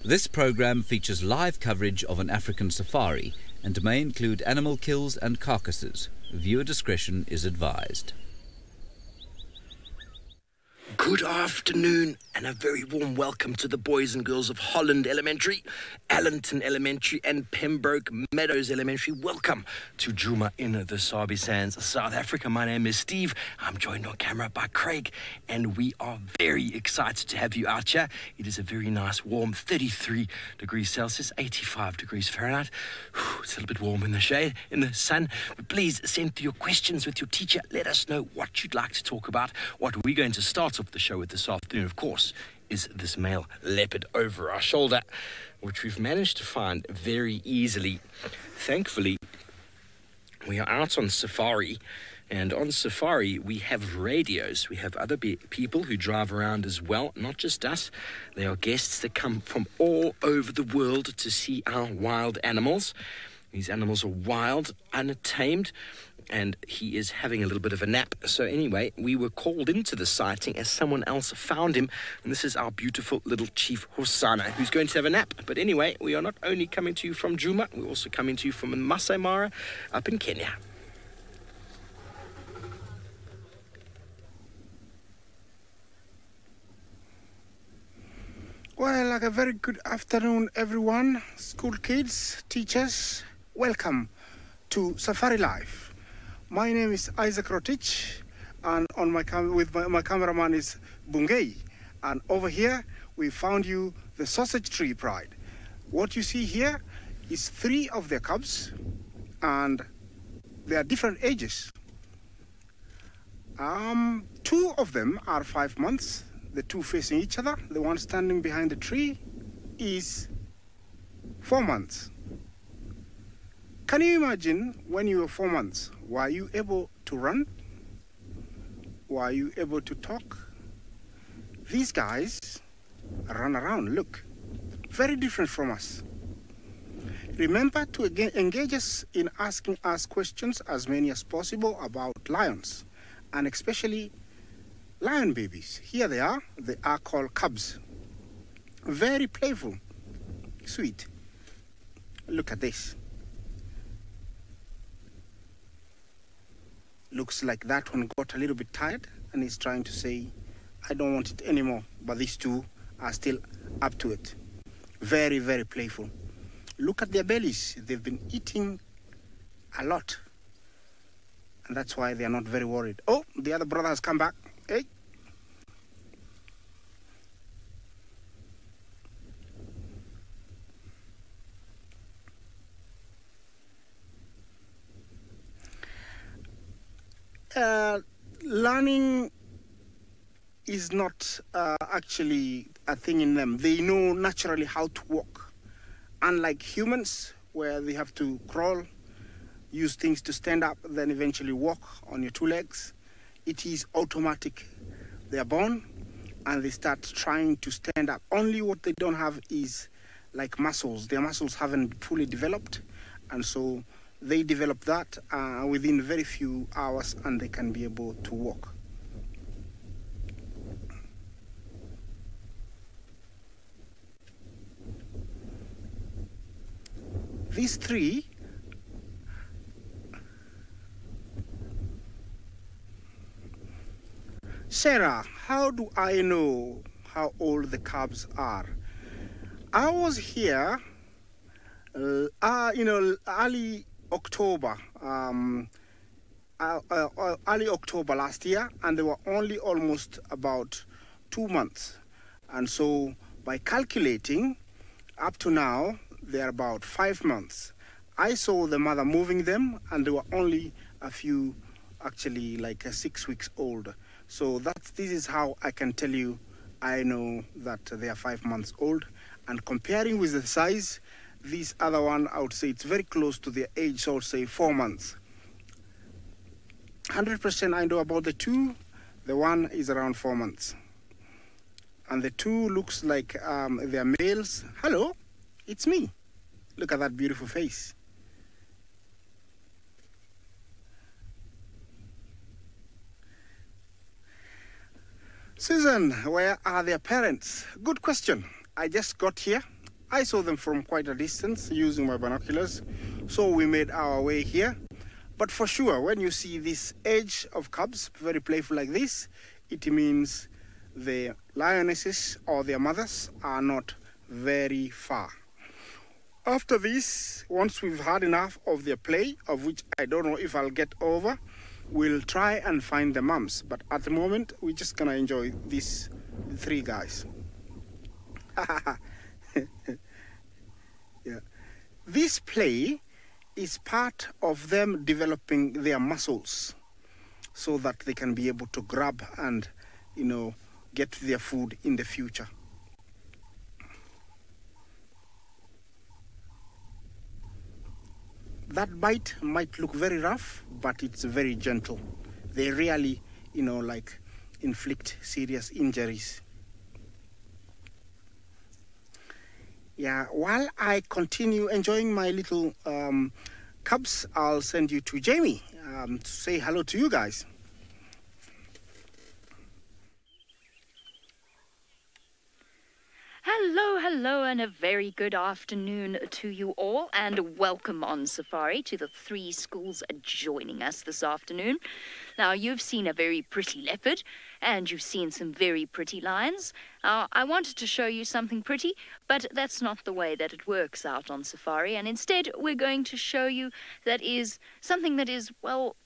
This program features live coverage of an African safari and may include animal kills and carcasses. Viewer discretion is advised. Good afternoon and a very warm welcome to the boys and girls of Holland Elementary, Allenton Elementary and Pembroke Meadows Elementary. Welcome to Djuma in the Sabi Sands, South Africa. My name is Steve. I'm joined on camera by Craig and we are very excited to have you out here. It is a very nice warm 33 degrees Celsius, 85 degrees Fahrenheit. It's a little bit warm in the shade, in the sun. But please send through your questions with your teacher. Let us know what you'd like to talk about. What we're going to start off the show with this afternoon, of course, is this male leopard over our shoulder, which we've managed to find very easily. Thankfully, we are out on safari, and on safari we have radios. We have other people who drive around as well, not just us. They are guests that come from all over the world to see our wild animals. These animals are wild, untamed, and he is having a little bit of a nap. So anyway, we were called into the sighting as someone else found him, and this is our beautiful little Chief Hosana, who's going to have a nap. But anyway, we are not only coming to you from Djuma, we're also coming to you from Masai Mara up in Kenya. Well, like a very good afternoon, everyone. School kids, teachers, welcome to SafariLive. My name is Isaac Rotich, and on my cameraman is Bungei. And over here, we found you the sausage tree pride. What you see here is 3 of their cubs, and they are different ages. 2 of them are 5 months, the 2 facing each other. The one standing behind the tree is 4 months. Can you imagine when you were 4 months? Were you able to run? Were you able to talk? These guys run around, look, very different from us. Remember to engage us in asking us questions, as many as possible, about lions, and especially lion babies. Here they are called cubs. Very playful, sweet. Look at this. Looks like that one got a little bit tired and is trying to say, I don't want it anymore. But these 2 are still up to it. Very, very playful. Look at their bellies. They've been eating a lot. And that's why they are not very worried. Oh, the other brother has come back. Hey. Learning is not actually a thing in them. They know naturally how to walk. Unlike humans, where they have to crawl, use things to stand up, then eventually walk on your 2 legs, it is automatic. They are born and they start trying to stand up. Only what they don't have is like muscles. Their muscles haven't fully developed, and so they develop that within very few hours, and they can be able to walk. These 3 Sarah, how do I know how old the cubs are? I was here, early October, early October last year, and they were only almost about 2 months. And so by calculating, up to now, they're about 5 months. I saw the mother moving them, and they were only a few, actually like 6 weeks old. So this is how I can tell you I know that they are 5 months old. And comparing with the size, this other one, I would say it's very close to their age, so I would say 4 months. 100% I know about the 2. The one is around 4 months. And the 2 looks like they're males. Hello, it's me. Look at that beautiful face. Susan, where are their parents? Good question. I just got here I saw them from quite a distance using my binoculars, so we made our way here. But for sure, when you see this edge of cubs, very playful like this, it means the lionesses or their mothers are not very far. After this, once we've had enough of their play, of which I don't know if I'll get over, we'll try and find the mums. But at the moment, we're just gonna enjoy these three guys. Yeah. This play is part of them developing their muscles so that they can be able to grab and, you know, get their food in the future. That bite might look very rough, but it's very gentle. They rarely, you know, like inflict serious injuries. Yeah, while I continue enjoying my little cubs, I'll send you to Jamie to say hello to you guys. Hello, hello, and a very good afternoon to you all, and welcome on safari to the three schools joining us this afternoon. Now, you've seen a very pretty leopard, and you've seen some very pretty lions. I wanted to show you something pretty, but that's not the way that it works out on safari, and instead we're going to show you something that is, well,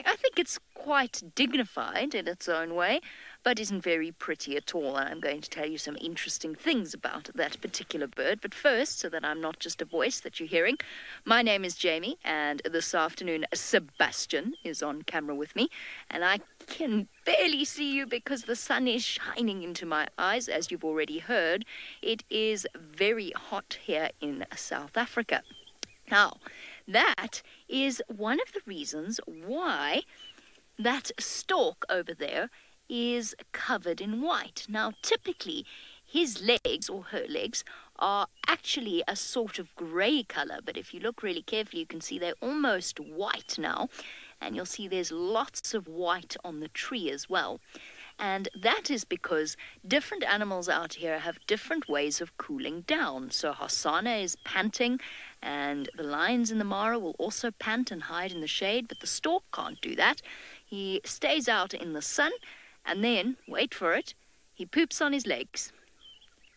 I think it's quite dignified in its own way, but isn't very pretty at all. And I'm going to tell you some interesting things about that particular bird. But first, so that I'm not just a voice that you're hearing, my name is Jamie, and this afternoon Sebastian is on camera with me, and I can barely see you because the sun is shining into my eyes. As you've already heard, it is very hot here in South Africa. Now, that is one of the reasons why that stork over there is covered in white. Now, typically, his legs, or her legs, are actually a sort of grey colour, but if you look really carefully, you can see they're almost white now, and you'll see there's lots of white on the tree as well. And that is because different animals out here have different ways of cooling down. So Hosanna is panting, and the lions in the Mara will also pant and hide in the shade, but the stork can't do that. He stays out in the sun, and then, wait for it, he poops on his legs.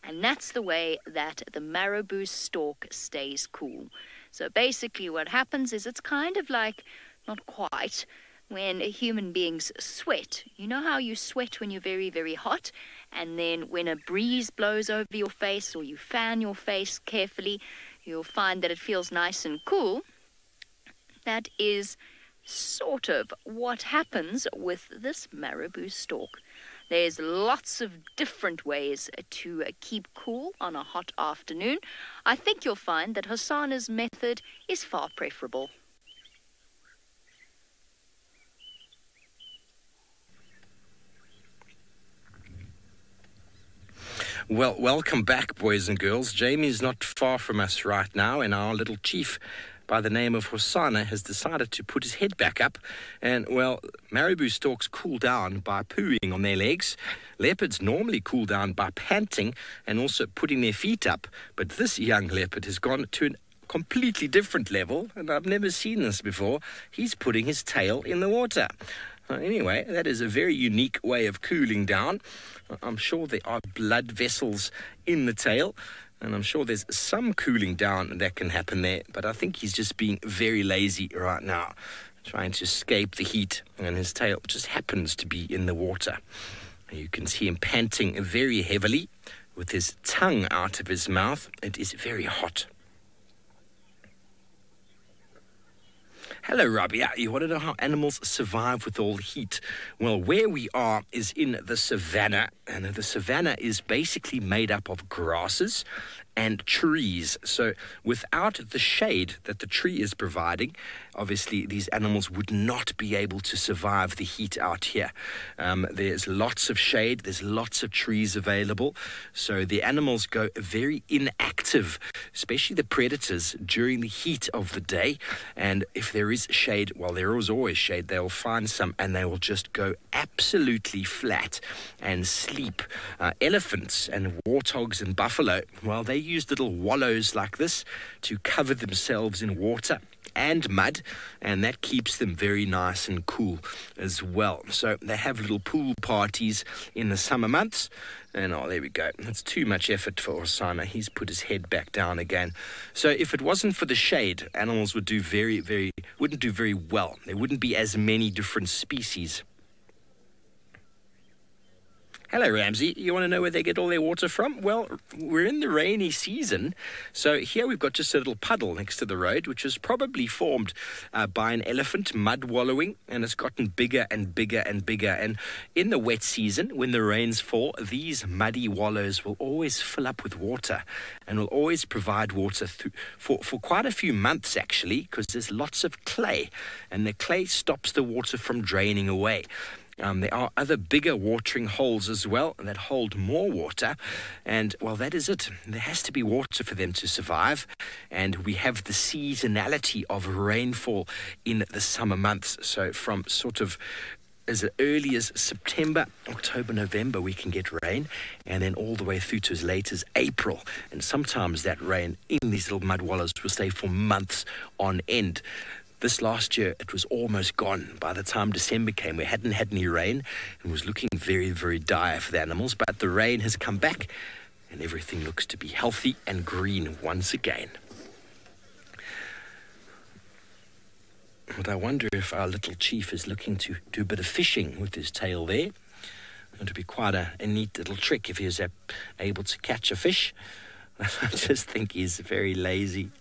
And that's the way that the marabou stork stays cool. So basically what happens is it's kind of like, not quite, when human beings sweat. You know how you sweat when you're very, very hot, and then when a breeze blows over your face or you fan your face carefully, you'll find that it feels nice and cool. That is sort of what happens with this marabou stork. There's lots of different ways to keep cool on a hot afternoon. I think you'll find that Hosanna's method is far preferable. Well, welcome back, boys and girls. Jamie's not far from us right now, and our little chief by the name of Hosanna has decided to put his head back up. And, well, marabou storks cool down by pooing on their legs. Leopards normally cool down by panting and also putting their feet up. But this young leopard has gone to a completely different level, and I've never seen this before. He's putting his tail in the water. Anyway, that is a very unique way of cooling down. I'm sure there are blood vessels in the tail, and I'm sure there's some cooling down that can happen there, but I think he's just being very lazy right now, trying to escape the heat, and his tail just happens to be in the water. You can see him panting very heavily with his tongue out of his mouth. It is very hot. Hello, Robbie. You want to know how animals survive with all the heat? Well, where we are is in the savannah, and the savannah is basically made up of grasses and trees. So without the shade that the tree is providing, obviously these animals would not be able to survive the heat out here. There's lots of shade, there's lots of trees available, so the animals go very inactive, especially the predators, during the heat of the day. And if there is shade, well, there is always shade, they'll find some and they will just go absolutely flat and sleep sleep. Elephants and warthogs and buffalo, well, they use little wallows like this to cover themselves in water and mud, and that keeps them very nice and cool as well. So they have little pool parties in the summer months. And oh, there we go. That's too much effort for Osama. He's put his head back down again. So if it wasn't for the shade, animals wouldn't do very well. There wouldn't be as many different species. Hello, Ramsey. You want to know where they get all their water from? Well, we're in the rainy season. So here we've got just a little puddle next to the road, which was probably formed by an elephant mud wallowing, and it's gotten bigger and bigger and bigger. And in the wet season, when the rains fall, these muddy wallows will always fill up with water and will always provide water for quite a few months, actually, because there's lots of clay, and the clay stops the water from draining away. There are other bigger watering holes as well that hold more water. And, well, that is it. There has to be water for them to survive. And we have the seasonality of rainfall in the summer months. So from sort of as early as September, October, November, we can get rain. And then all the way through to as late as April. And sometimes that rain in these little mud wallows will stay for months on end. This last year, it was almost gone. By the time December came, we hadn't had any rain and was looking very, very dire for the animals. But the rain has come back and everything looks to be healthy and green once again. But I wonder if our little chief is looking to do a bit of fishing with his tail there. It would be quite a neat little trick if he was able to catch a fish. I just think he's very lazy.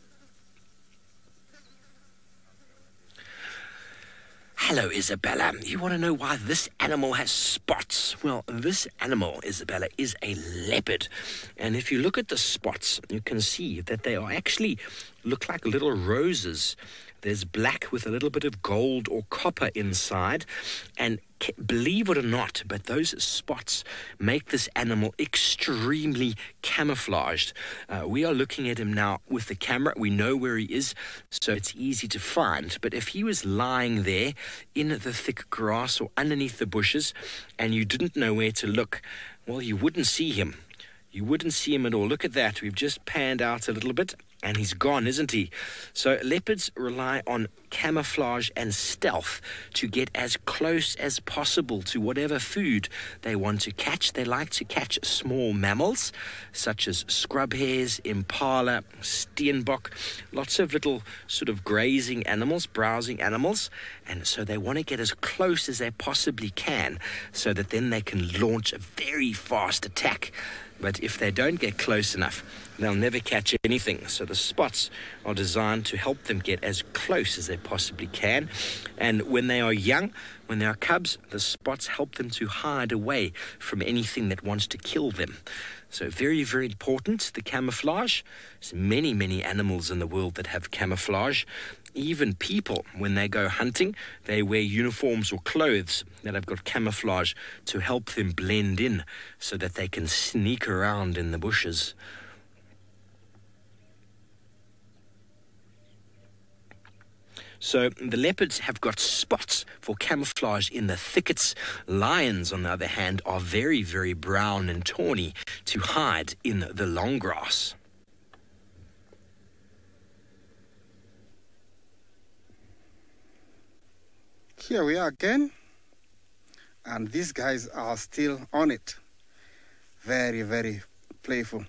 Hello, Isabella. You want to know why this animal has spots? Well, this animal, Isabella, is a leopard. And if you look at the spots, you can see that they are actually look like little roses. There's black with a little bit of gold or copper inside. And believe it or not, but those spots make this animal extremely camouflaged. We are looking at him now with the camera. We know where he is, so it's easy to find. But if he was lying there in the thick grass or underneath the bushes and you didn't know where to look, well, you wouldn't see him. You wouldn't see him at all. Look at that. We've just panned out a little bit and he's gone, isn't he? So leopards rely on camouflage and stealth to get as close as possible to whatever food they want to catch. They like to catch small mammals such as scrub hares, impala, steenbok, lots of little sort of grazing animals, browsing animals. And so they want to get as close as they possibly can so that then they can launch a very fast attack. But if they don't get close enough, they'll never catch anything. So the spots are designed to help them get as close as they possibly can. And when they are young, when they are cubs, the spots help them to hide away from anything that wants to kill them. So very, very important, the camouflage. There's many, many animals in the world that have camouflage. Even people, when they go hunting, they wear uniforms or clothes that have got camouflage to help them blend in so that they can sneak around in the bushes. So the leopards have got spots for camouflage in the thickets. Lions, on the other hand, are very, very brown and tawny to hide in the long grass. Here we are again, and these guys are still on it. Very, very playful.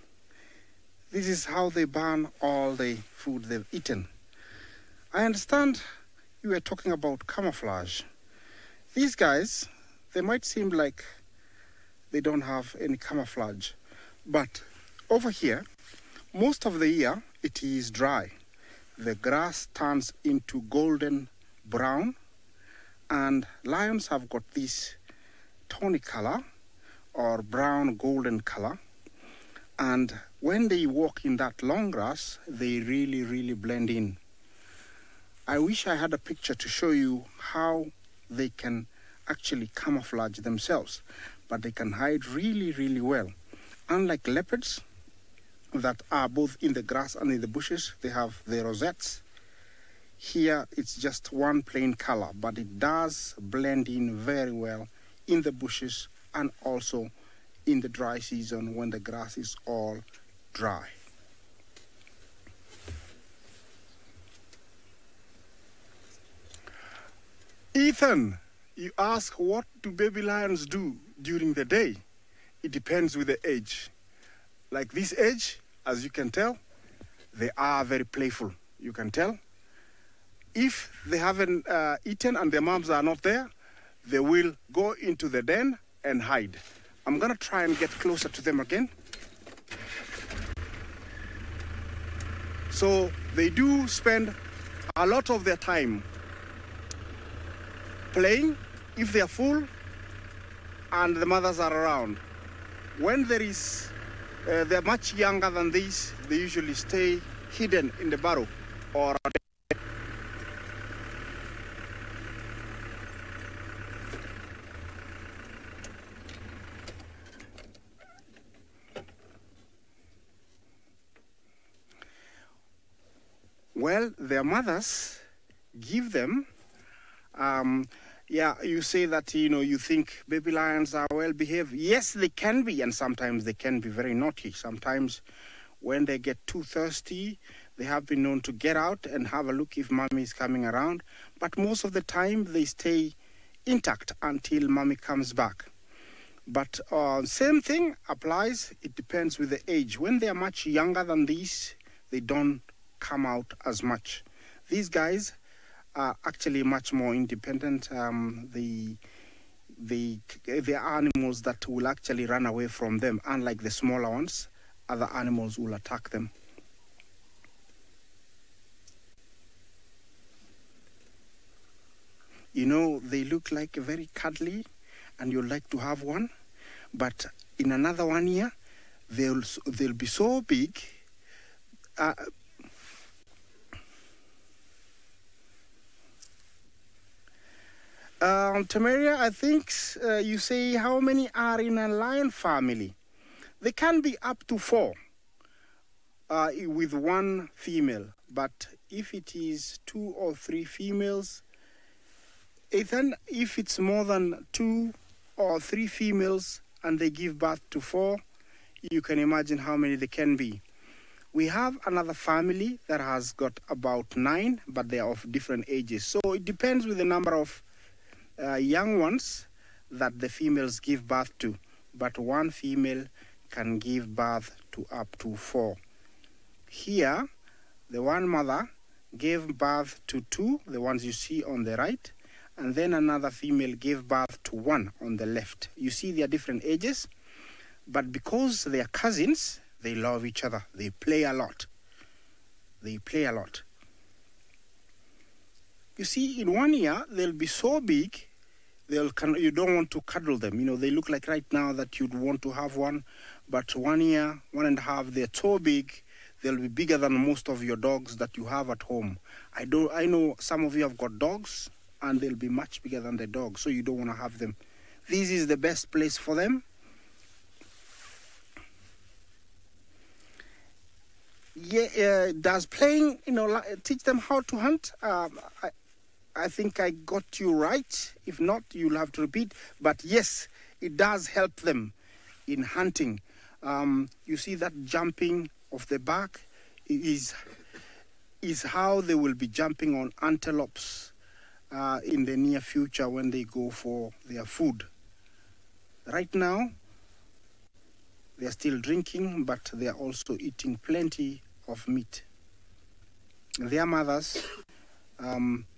This is how they burn all the food they've eaten. I understand you were talking about camouflage. These guys, they might seem like they don't have any camouflage, but over here, most of the year it is dry. The grass turns into golden brown, and lions have got this tawny color or brown golden color. And when they walk in that long grass, they really, really blend in. I wish I had a picture to show you how they can actually camouflage themselves, but they can hide really, really well. Unlike leopards that are both in the grass and in the bushes, they have the rosettes. Here it's just one plain color, but it does blend in very well in the bushes and also in the dry season when the grass is all dry. Ethan, you ask, what do baby lions do during the day? It depends with the age. Like this age, as you can tell, they are very playful, you can tell. If they haven't eaten and their moms are not there, they will go into the den and hide. I'm gonna try and get closer to them again. So they do spend a lot of their time playing if they are full and the mothers are around. When they're much younger than this, they usually stay hidden in the burrow or well, their mothers give them, you say that, you think baby lions are well behaved. Yes, they can be, and sometimes they can be very naughty. Sometimes when they get too thirsty, they have been known to get out and have a look if mommy is coming around. But most of the time, they stay intact until mommy comes back. But same thing applies. It depends with the age. When they are much younger than these, they don't come out as much. These guys are actually much more independent. They are animals that will actually run away from them. Unlike the smaller ones, other animals will attack them. They look like very cuddly and you'd like to have one, but in another 1 year, they'll be so big. Tamaria, I think you say how many are in a lion family? They can be up to 4 with one female, but if it is 2 or 3 females, Ethan, if it's more than 2 or 3 females and they give birth to 4, you can imagine how many they can be. We have another family that has got about 9, but they are of different ages. So it depends with the number of young ones that the females give birth to, but one female can give birth to up to 4. Here, the one mother gave birth to 2, the ones you see on the right, and then another female gave birth to 1 on the left. You see they are different ages, but because they are cousins, they love each other. They play a lot. You see, in 1 year, they'll be so big, you don't want to cuddle them. They look like right now that you'd want to have one, but 1 year, 1.5, they're so big, they'll be bigger than most of your dogs that you have at home. I know some of you have got dogs, and they'll be much bigger than the dogs, so you don't want to have them. This is the best place for them. Does playing, teach them how to hunt? I think I got you right. If not, you'll have to repeat. But yes, it does help them in hunting. You see that jumping of the back is how they will be jumping on antelopes in the near future when they go for their food. Right now, they are still drinking, but they are also eating plenty of meat. Their mothers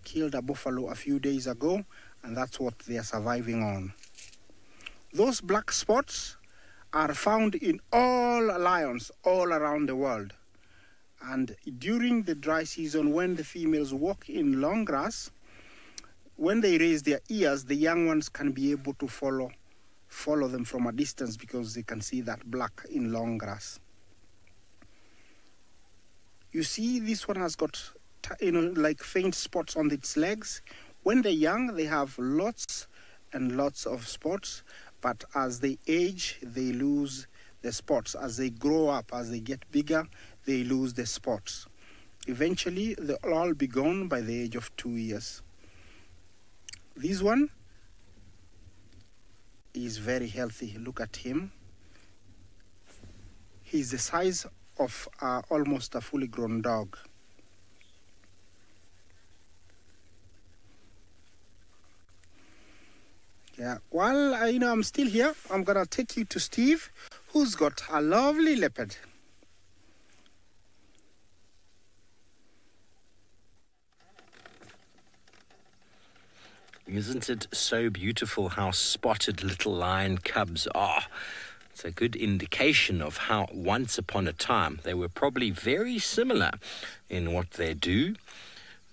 killed a buffalo a few days ago, and that's what they are surviving on. Those black spots are found in all lions all around the world. And during the dry season, when the females walk in long grass, when they raise their ears, the young ones can be able to follow them from a distance because they can see that black in long grass. You see, this one has got, like faint spots on its legs. When they're young, they have lots and lots of spots, but as they age, they lose the spots. As they grow up, as they get bigger, they lose the spots. Eventually, they'll all be gone by the age of 2 years. This one is very healthy. Look at him. He's the size of almost a fully grown dog. Yeah, while I'm still here, I'm gonna take you to Steve, who's got a lovely leopard. Isn't it so beautiful how spotted little lion cubs are? It's a good indication of how once upon a time they were probably very similar in what they do.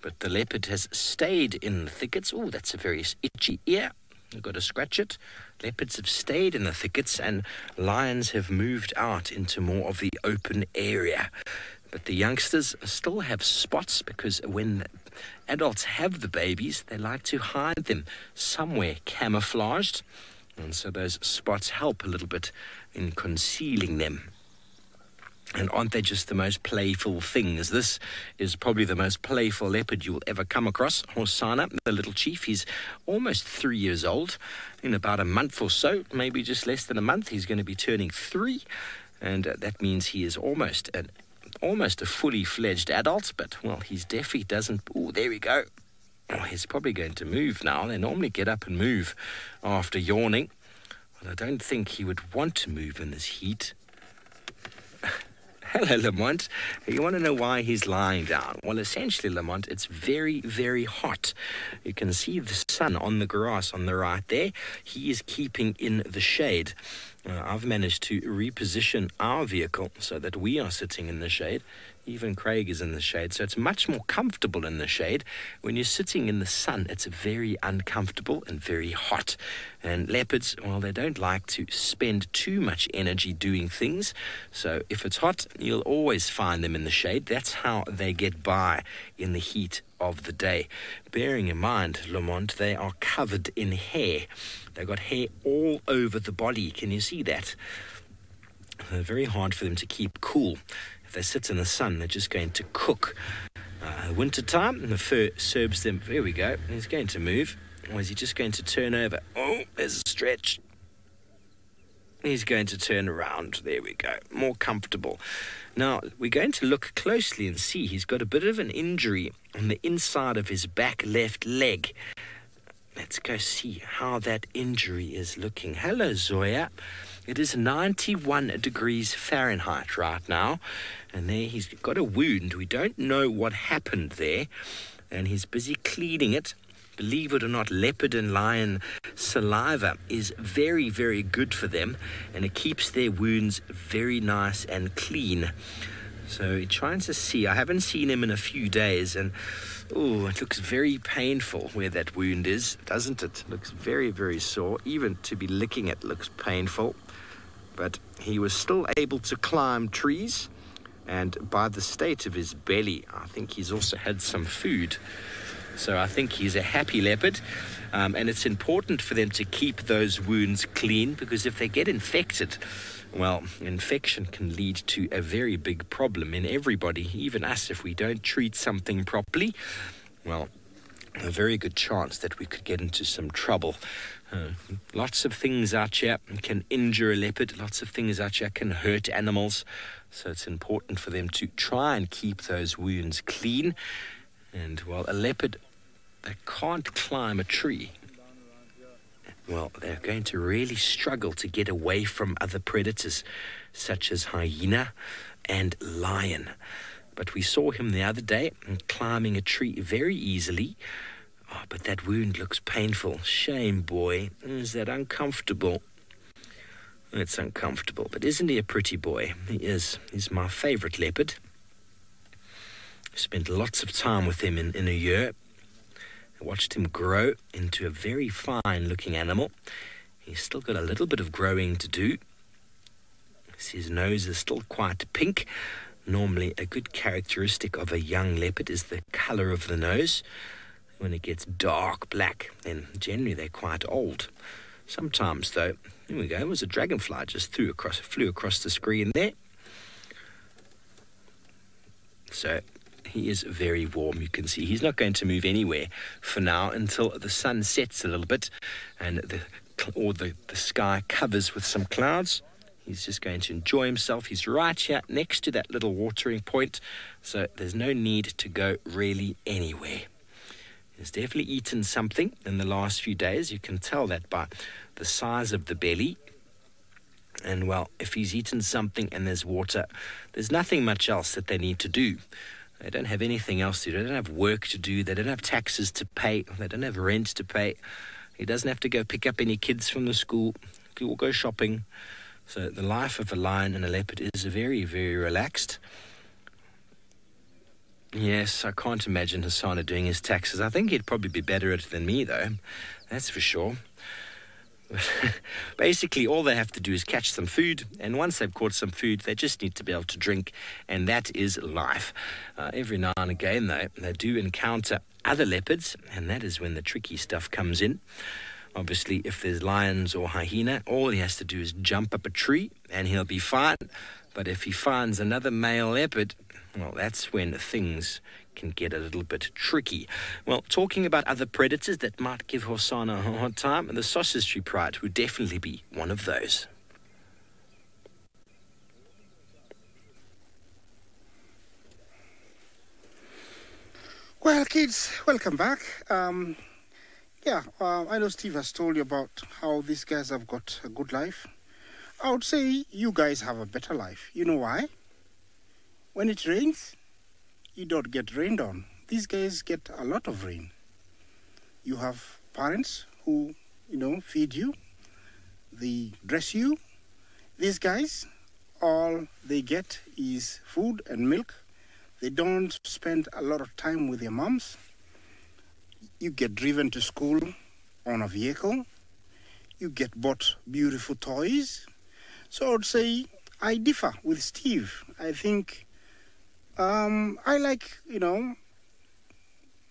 But the leopard has stayed in the thickets. Oh, that's a very itchy ear. You've got to scratch it. Leopards have stayed in the thickets and lions have moved out into more of the open area. But the youngsters still have spots because when adults have the babies, they like to hide them somewhere camouflaged. And so those spots help a little bit in concealing them. And aren't they just the most playful things? This is probably the most playful leopard you will ever come across. Hosana, the little chief, he's almost 3 years old. In about a month or so, maybe just less than a month, he's going to be turning 3. And that means he is almost a fully fledged adult. But, well, he's deaf. He doesn't... Oh, there we go. Oh, he's probably going to move now. They normally get up and move after yawning. Well, I don't think he would want to move in this heat. Hello, Lamont. You want to know why he's lying down? Well, essentially, Lamont, it's very, very hot. You can see the sun on the grass on the right there. He is keeping in the shade. I've managed to reposition our vehicle so that we are sitting in the shade. Even Craig is in the shade, so it's much more comfortable in the shade. When you're sitting in the sun, it's very uncomfortable and very hot. And leopards, well, they don't like to spend too much energy doing things. So if it's hot, you'll always find them in the shade. That's how they get by in the heat of the day. Bearing in mind, Lamont, they are covered in hair. They've got hair all over the body. Can you see that? Very hard for them to keep cool. If they sit in the sun, they're just going to cook. Winter time, the fur serves them. There we go. He's going to move. Or is he just going to turn over? Oh, there's a stretch. He's going to turn around. There we go. More comfortable. Now, we're going to look closely and see he's got a bit of an injury on the inside of his back left leg. Let's go see how that injury is looking. Hello, Zoya. It is 91 degrees Fahrenheit right now. And there he's got a wound. We don't know what happened there. And he's busy cleaning it. Believe it or not, leopard and lion saliva is very, very good for them. And it keeps their wounds very nice and clean. So he's trying to see. I haven't seen him in a few days. And, oh, it looks very painful where that wound is, doesn't it? It looks very, very sore. Even to be licking it looks painful. But he was still able to climb trees. And by the state of his belly, I think he's also had some food. So I think he's a happy leopard. And it's important for them to keep those wounds clean, because if they get infected, well, infection can lead to a very big problem in everybody, even us, if we don't treat something properly. Well, a very good chance that we could get into some trouble. Lots of things out here can injure a leopard. Lots of things out here can hurt animals. So it's important for them to try and keep those wounds clean. And, well, a leopard that can't climb a tree, well, they're going to really struggle to get away from other predators, such as hyena and lion. But we saw him the other day climbing a tree very easily. Oh, but that wound looks painful. Shame, boy. Is that uncomfortable? It's uncomfortable. But isn't he a pretty boy? He is. He's my favorite leopard. I spent lots of time with him in a year. I watched him grow into a very fine-looking animal. He's still got a little bit of growing to do. His nose is still quite pink. Normally, a good characteristic of a young leopard is the color of the nose. When it gets dark black, then generally they're quite old. Sometimes, though, here we go, it was a dragonfly just flew across the screen there. So he is very warm, you can see. He's not going to move anywhere for now until the sun sets a little bit and the sky covers with some clouds. He's just going to enjoy himself. He's right here next to that little watering point, so there's no need to go really anywhere. He's definitely eaten something in the last few days. You can tell that by the size of the belly. And, well, if he's eaten something and there's water, there's nothing much else that they need to do. They don't have anything else to do. They don't have work to do. They don't have taxes to pay. They don't have rent to pay. He doesn't have to go pick up any kids from the school. He will go shopping. So the life of a lion and a leopard is very, very relaxed. Yes, I can't imagine Hasana doing his taxes. I think he'd probably be better at it than me, though. That's for sure. Basically, all they have to do is catch some food, and once they've caught some food, they just need to be able to drink, and that is life. Every now and again, though, they do encounter other leopards, and that is when the tricky stuff comes in. Obviously, if there's lions or hyena, all he has to do is jump up a tree, and he'll be fine. But if he finds another male leopard, well, that's when things can get a little bit tricky. Well, talking about other predators that might give Hosana a hard time, the sausage tree pride would definitely be one of those. Well, kids, welcome back. I know Steve has told you about how these guys have got a good life. I would say you guys have a better life. You know why? When it rains, you don't get rained on. These guys get a lot of rain. You have parents who, feed you. They dress you. These guys, all they get is food and milk. They don't spend a lot of time with their moms. You get driven to school on a vehicle. You get bought beautiful toys. So I would say I differ with Steve. I think I like,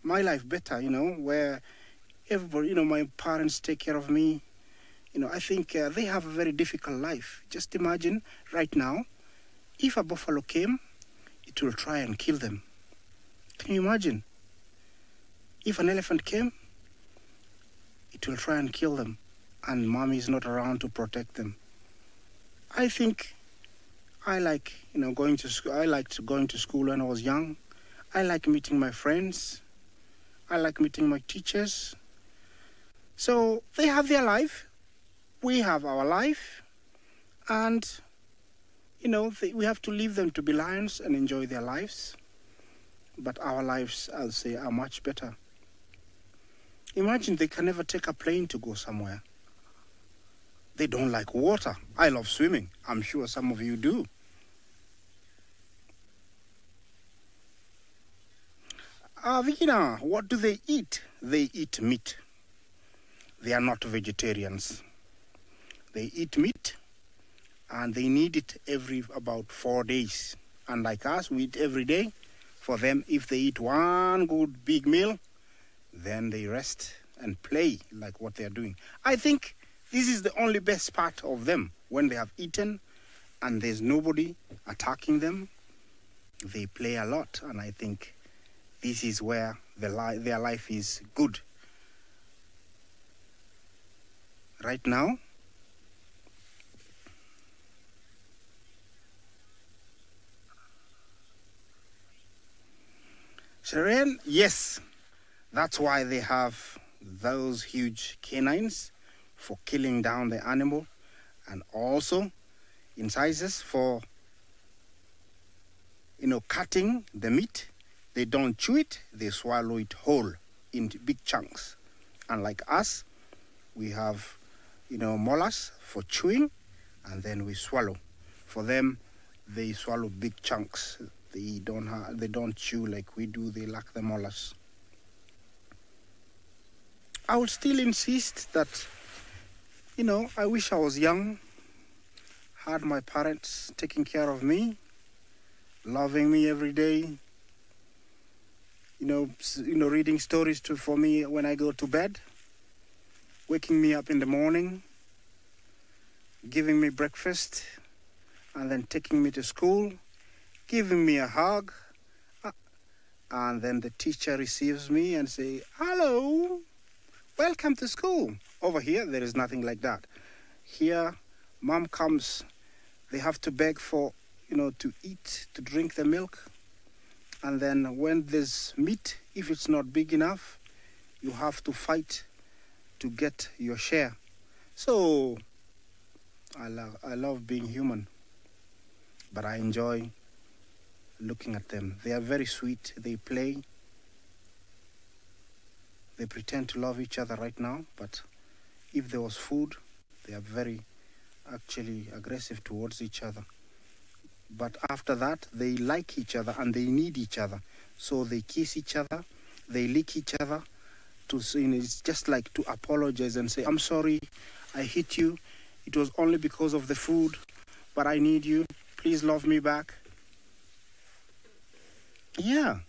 my life better, where everybody, my parents take care of me. I think they have a very difficult life. Just imagine right now, if a buffalo came, it will try and kill them. Can you imagine? If an elephant came, it will try and kill them, and mommy is not around to protect them. I think I like, going to school. I liked going to school when I was young. I like meeting my friends. I like meeting my teachers. So they have their life. We have our life. And, we have to leave them to be lions and enjoy their lives. But our lives, I'll say, are much better. Imagine they can never take a plane to go somewhere. They don't like water. I love swimming. I'm sure some of you do. Vina, what do they eat? They eat meat. They are not vegetarians. They eat meat, and they need it every about 4 days. And like us, we eat every day. For them, if they eat one good big meal, then they rest and play like what they are doing. I think this is the only best part of them. When they have eaten and there's nobody attacking them, they play a lot. And I think this is where their life is good. Right now, Sharon, yes, that's why they have those huge canines for killing down the animal, and also incisors for, cutting the meat. They don't chew it, they swallow it whole into big chunks. Unlike us, we have, molars for chewing, and then we swallow. For them, they swallow big chunks. They don't chew like we do. They lack the molars. I would still insist that, I wish I was young, had my parents taking care of me, loving me every day, reading stories for me when I go to bed, waking me up in the morning, giving me breakfast, and then taking me to school, giving me a hug, and then the teacher receives me and say, "Hello, welcome to school." Over here, there is nothing like that. Here, mom comes They have to beg for, to eat, to drink the milk. And then when there's meat, if it's not big enough, you have to fight to get your share. So I love being human, but I enjoy looking at them. They are very sweet. They play. They pretend to love each other right now, but if there was food, they are very actually aggressive towards each other. But after that, they like each other and they need each other. So they kiss each other, they lick each other. It's just like to apologize and say, I'm sorry, I hit you. It was only because of the food, but I need you. Please love me back. Yeah.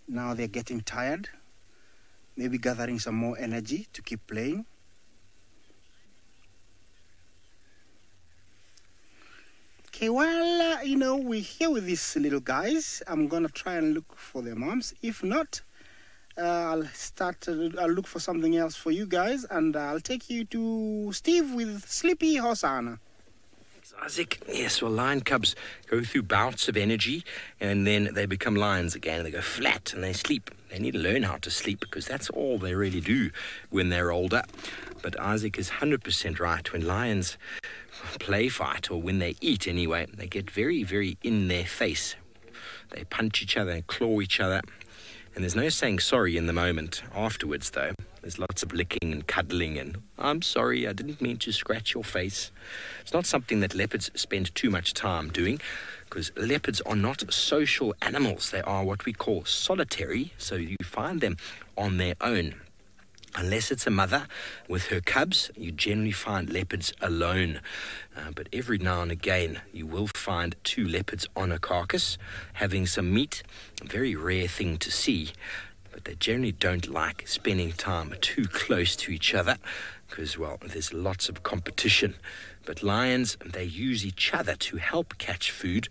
Now they're getting tired. Maybe gathering some more energy to keep playing. Okay, well, we're here with these little guys. I'm going to try and look for their moms. If not, I'll look for something else for you guys, and I'll take you to Steve with Sleepy Hosanna. Isaac, yes, well, lion cubs go through bouts of energy and then they become lions again. They go flat and they sleep. They need to learn how to sleep because that's all they really do when they're older. But Isaac is 100% right. When lions play fight, or when they eat anyway, they get very, very in their face. They punch each other and claw each other. And there's no saying sorry in the moment afterwards, though. There's lots of licking and cuddling and, I'm sorry, I didn't mean to scratch your face. It's not something that leopards spend too much time doing, because leopards are not social animals. They are what we call solitary, so you find them on their own. Unless it's a mother with her cubs, you generally find leopards alone. But every now and again, you will find two leopards on a carcass having some meat. A very rare thing to see. But they generally don't like spending time too close to each other because, well, there's lots of competition. But lions, they use each other to help catch food,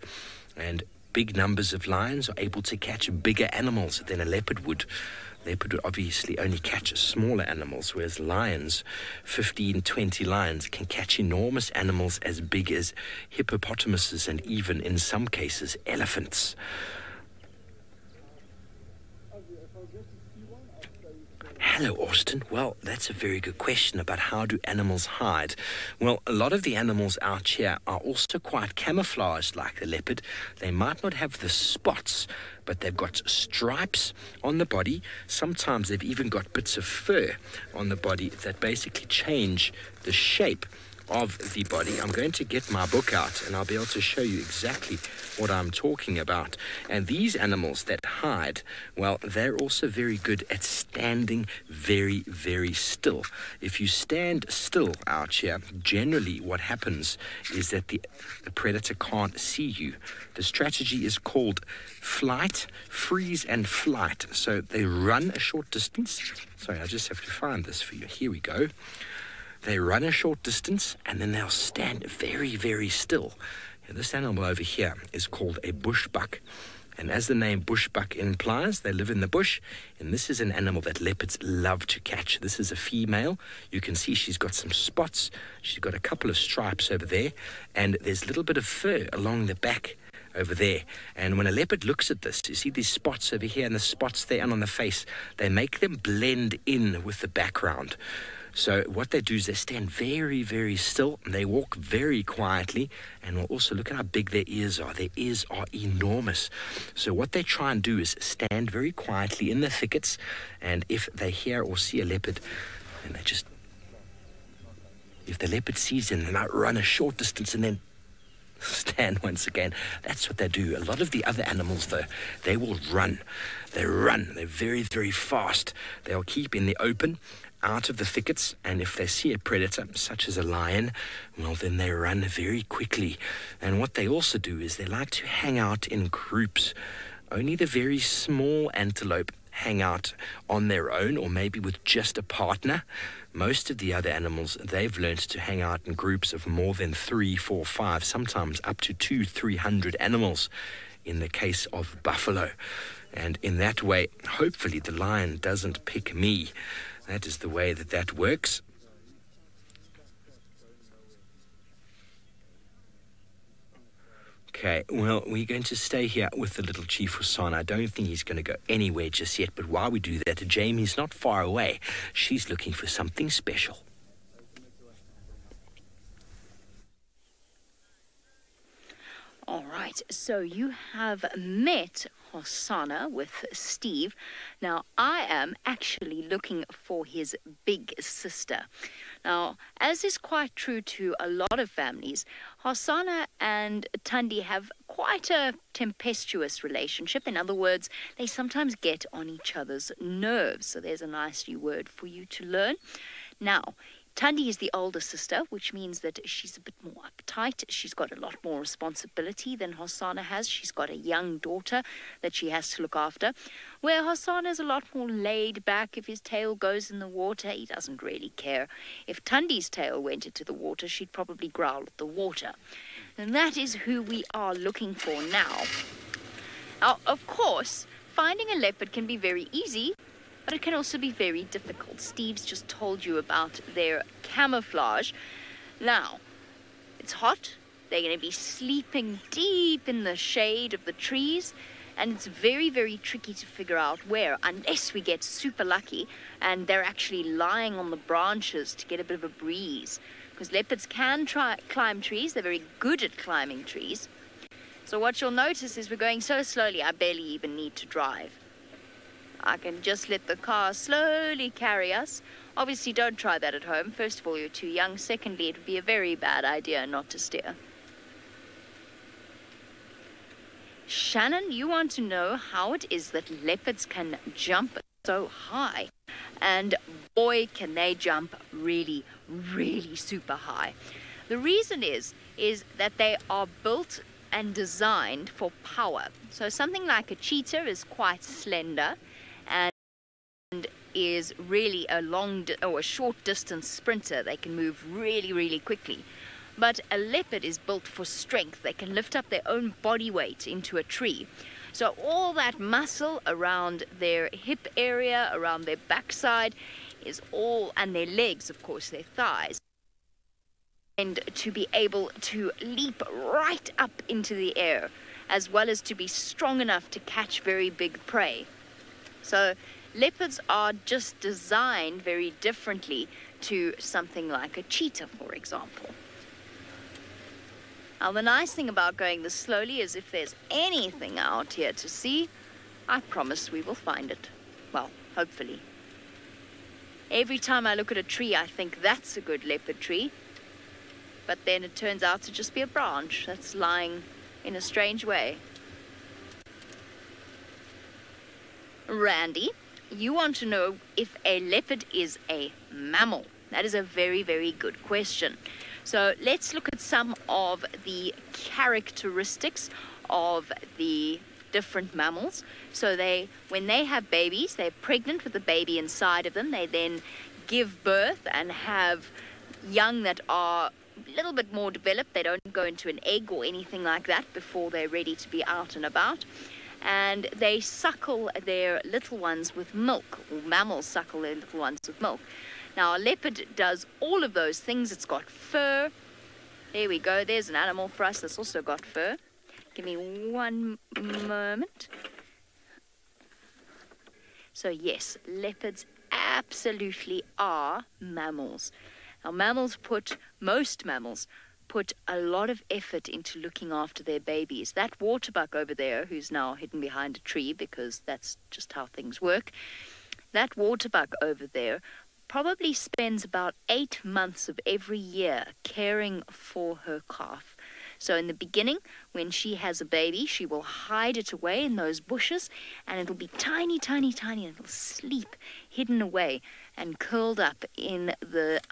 and big numbers of lions are able to catch bigger animals than a leopard would. Leopard would obviously only catch smaller animals, whereas lions, 15, 20 lions, can catch enormous animals as big as hippopotamuses and even, in some cases, elephants. Hello, Austin. Well, that's a very good question about how do animals hide. Well, a lot of the animals out here are also quite camouflaged like the leopard. They might not have the spots, but they've got stripes on the body. Sometimes they've even got bits of fur on the body that basically change the shape of the body. I'm going to get my book out and I'll be able to show you exactly what I'm talking about. And these animals that hide, well, they're also very good at standing very, very still. If you stand still out here, generally what happens is that the predator can't see you. The strategy is called flight, freeze and flight. So they run a short distance. Sorry, I just have to find this for you. Here we go. They run a short distance and then they'll stand very, very still. Now, this animal over here is called a bushbuck. And as the name bushbuck implies, they live in the bush. And this is an animal that leopards love to catch. This is a female. You can see she's got some spots. She's got a couple of stripes over there. And there's a little bit of fur along the back over there. And when a leopard looks at this, you see these spots over here and the spots there and on the face, they make them blend in with the background. So what they do is they stand very, very still, and they walk very quietly, and we'll also look at how big their ears are. Their ears are enormous. So what they try and do is stand very quietly in the thickets, and if they hear or see a leopard, then they just, if the leopard sees them, they might run a short distance and then stand once again. That's what they do. A lot of the other animals, though, they will run. They run. They're very, very fast. They'll keep in the open, out of the thickets, and if they see a predator, such as a lion, well, then they run very quickly. And what they also do is they like to hang out in groups. Only the very small antelope hang out on their own or maybe with just a partner. Most of the other animals, they've learned to hang out in groups of more than 3, 4, 5, sometimes up to 200-300 animals in the case of buffalo. And in that way, hopefully the lion doesn't pick me. That is the way that works. Okay, well, we're going to stay here with the little Chief Hosana. I don't think he's going to go anywhere just yet, but while we do that, Jamie's not far away. She's looking for something special. All right, so you have met Hosana with Steve. Now, I am actually looking for his big sister. Now, as is quite true to a lot of families, Hosana and Thandi have quite a tempestuous relationship. In other words, they sometimes get on each other's nerves. So there's a nice new word for you to learn. Now, Thandi is the older sister, which means that she's a bit more uptight. She's got a lot more responsibility than Hosana has. She's got a young daughter that she has to look after, where Hosana is a lot more laid back. If his tail goes in the water, he doesn't really care. If Thandi's tail went into the water, she'd probably growl at the water. And that is who we are looking for now. Now, of course, finding a leopard can be very easy, but it can also be very difficult. Steve's just told you about their camouflage. Now, it's hot. They're going to be sleeping deep in the shade of the trees, and it's very, very tricky to figure out where, unless we get super lucky and they're actually lying on the branches to get a bit of a breeze. Because leopards can climb trees. They're very good at climbing trees. So what you'll notice is we're going so slowly, I barely even need to drive. I can just let the car slowly carry us. Obviously, don't try that at home. First of all, you're too young. Secondly, it would be a very bad idea not to steer. Shannon, you want to know how it is that leopards can jump so high. And boy, can they jump really, really super high. The reason is that they are built and designed for power. So something like a cheetah is quite slender and is really a short distance sprinter. They can move really, really quickly. But a leopard is built for strength. They can lift up their own body weight into a tree. So all that muscle around their hip area, around their backside, and their legs, of course, their thighs, and to be able to leap right up into the air, as well as to be strong enough to catch very big prey. So leopards are just designed very differently to something like a cheetah, for example. Now, the nice thing about going this slowly is if there's anything out here to see, I promise we will find it. Well, hopefully. Every time I look at a tree, I think that's a good leopard tree. But then it turns out to just be a branch that's lying in a strange way. Randy, you want to know if a leopard is a mammal. That is a very, very good question. So let's look at some of the characteristics of the different mammals. So when they have babies, they're pregnant with the baby inside of them. They then give birth and have young that are a little bit more developed. They don't go into an egg or anything like that before they're ready to be out and about. And they suckle their little ones with milk, or mammals suckle their little ones with milk. Now, a leopard does all of those things. It's got fur. There we go. There's an animal for us that's also got fur. Give me one moment. So, yes, leopards absolutely are mammals. Now, most mammals put a lot of effort into looking after their babies. That waterbuck over there, who's now hidden behind a tree because that's just how things work, that waterbuck over there probably spends about 8 months of every year caring for her calf. So in the beginning, when she has a baby, she will hide it away in those bushes, and it'll be tiny, tiny, tiny, and it'll sleep hidden away and curled up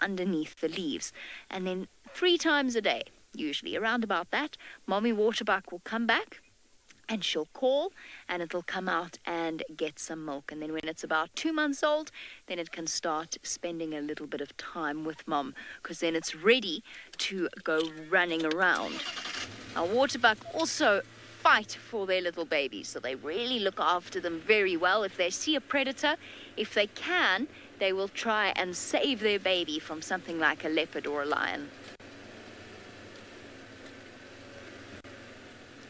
underneath the leaves. And then 3 times a day, usually around about that, Mommy Waterbuck will come back and she'll call, and it'll come out and get some milk. And then when it's about 2 months old, then it can start spending a little bit of time with Mom, because then it's ready to go running around. Now, Waterbuck also fight for their little babies. So they really look after them very well. If they see a predator, if they can, they will try and save their baby from something like a leopard or a lion.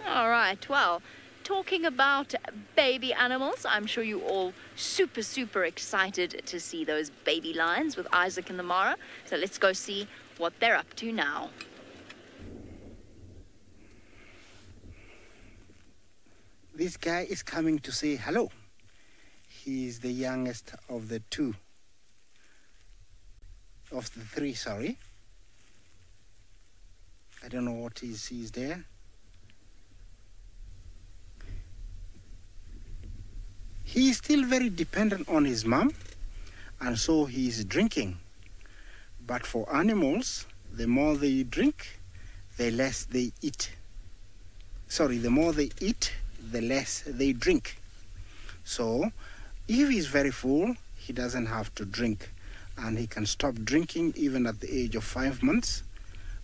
All right, well, talking about baby animals, I'm sure you're all super excited to see those baby lions with Isaac and Amara. So let's go see what they're up to now. This guy is coming to say hello. He is the youngest of the three, sorry. I don't know what he's there. He is still very dependent on his mom, and so he is drinking. But for animals, the more they drink, the less they eat. Sorry, the more they eat, the less they drink. So, if he's very full, he doesn't have to drink, and he can stop drinking even at the age of 5 months.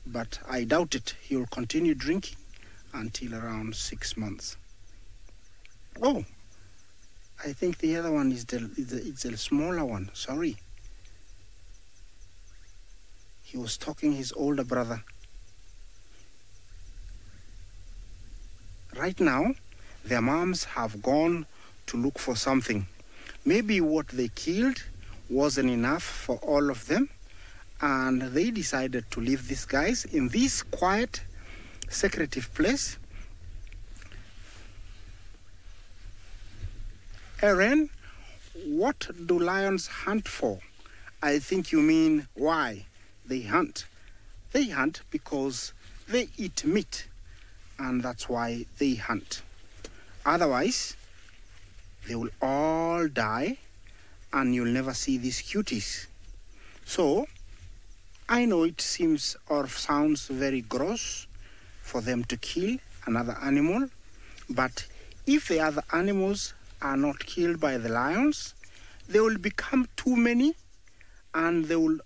But I doubt it. He will continue drinking until around 6 months. Oh, I think the other one is the smaller one. Sorry. He was talking his older brother. Right now, their moms have gone to look for something. Maybe what they killed wasn't enough for all of them, and they decided to leave these guys in this quiet, secretive place. Aaron, what do lions hunt for? I think you mean why they hunt. They hunt because they eat meat, and that's why they hunt. Otherwise, they will all die, and you'll never see these cuties. So, I know it seems or sounds very gross for them to kill another animal, but if the other animals are not killed by the lions, they will become too many and they will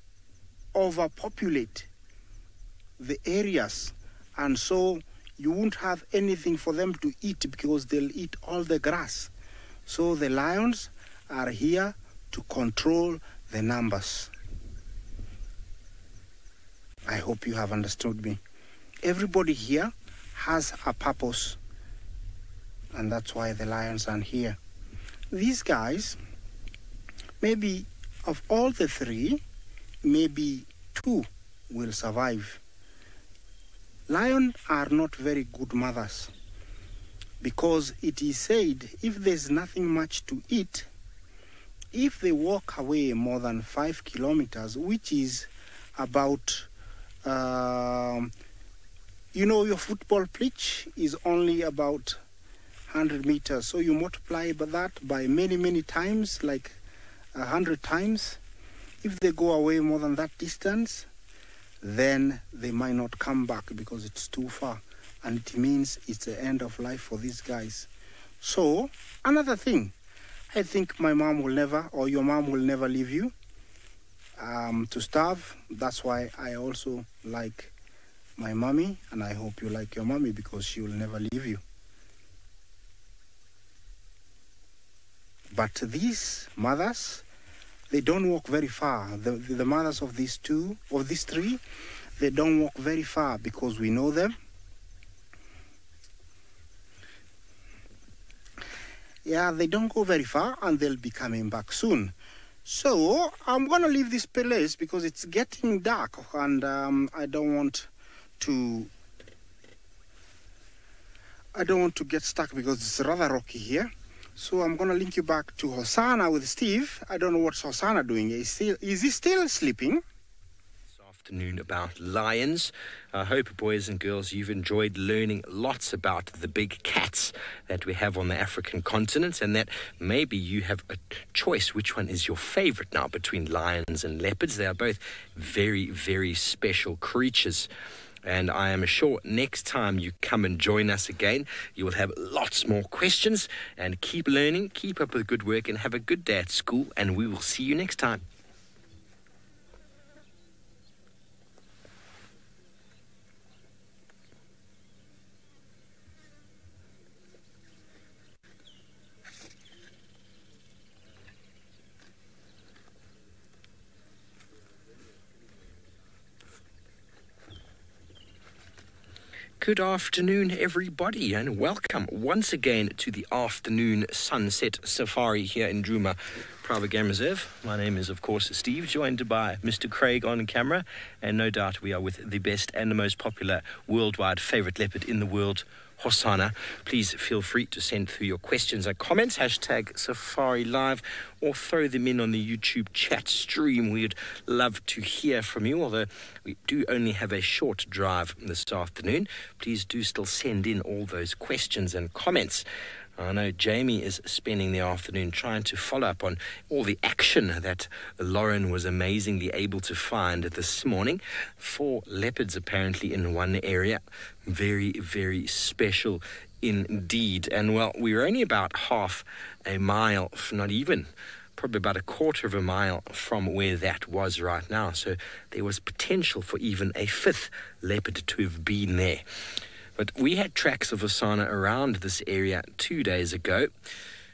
overpopulate the areas, and so you won't have anything for them to eat because they'll eat all the grass. So the lions are here to control the numbers. I hope you have understood me. Everybody here has a purpose, and that's why the lions are here. These guys, maybe of all the three, maybe two will survive. Lions are not very good mothers because it is said if there's nothing much to eat, if they walk away more than 5 kilometers, which is about, your football pitch is only about 100 meters. So you multiply that by many times, like 100 times. If they go away more than that distance, then they might not come back because it's too far. And it means it's the end of life for these guys. So, another thing, I think my mom will never, or your mom will never leave you to starve. That's why I also like my mommy, and I hope you like your mommy because she will never leave you. But these mothers, they don't walk very far. The mothers of these three, they don't walk very far because we know them. Yeah, they don't go very far, and they'll be coming back soon. So I'm gonna leave this place because it's getting dark, and I don't want to get stuck because it's rather rocky here. So I'm gonna link you back to Hosanna with Steve. I don't know what's Hosanna doing. Is he still sleeping? This afternoon about lions. I hope, boys and girls, you've enjoyed learning lots about the big cats that we have on the African continent, and that maybe you have a choice which one is your favorite now between lions and leopards. They are both very special creatures. And I am sure next time you come and join us again, you will have lots more questions. And keep learning, keep up with good work, and have a good day at school. And we will see you next time. Good afternoon, everybody, and welcome once again to the afternoon sunset safari here in Djuma Private Game Reserve. My name is, of course, Steve, joined by Mr. Craig on camera, and no doubt we are with the best and the most popular worldwide favourite leopard in the world, Hosana. Please feel free to send through your questions and comments, hashtag SafariLive, or throw them in on the YouTube chat stream. We'd love to hear from you, although we do only have a short drive this afternoon. Please do still send in all those questions and comments. I know Jamie is spending the afternoon trying to follow up on all the action that Lauren was amazingly able to find this morning. 4 leopards apparently in one area. Very, very special indeed. And well, we were only about half a mile, not even, probably about a quarter of a mile from where that was right now. So there was potential for even a 5th leopard to have been there. But we had tracks of Hosana around this area 2 days ago,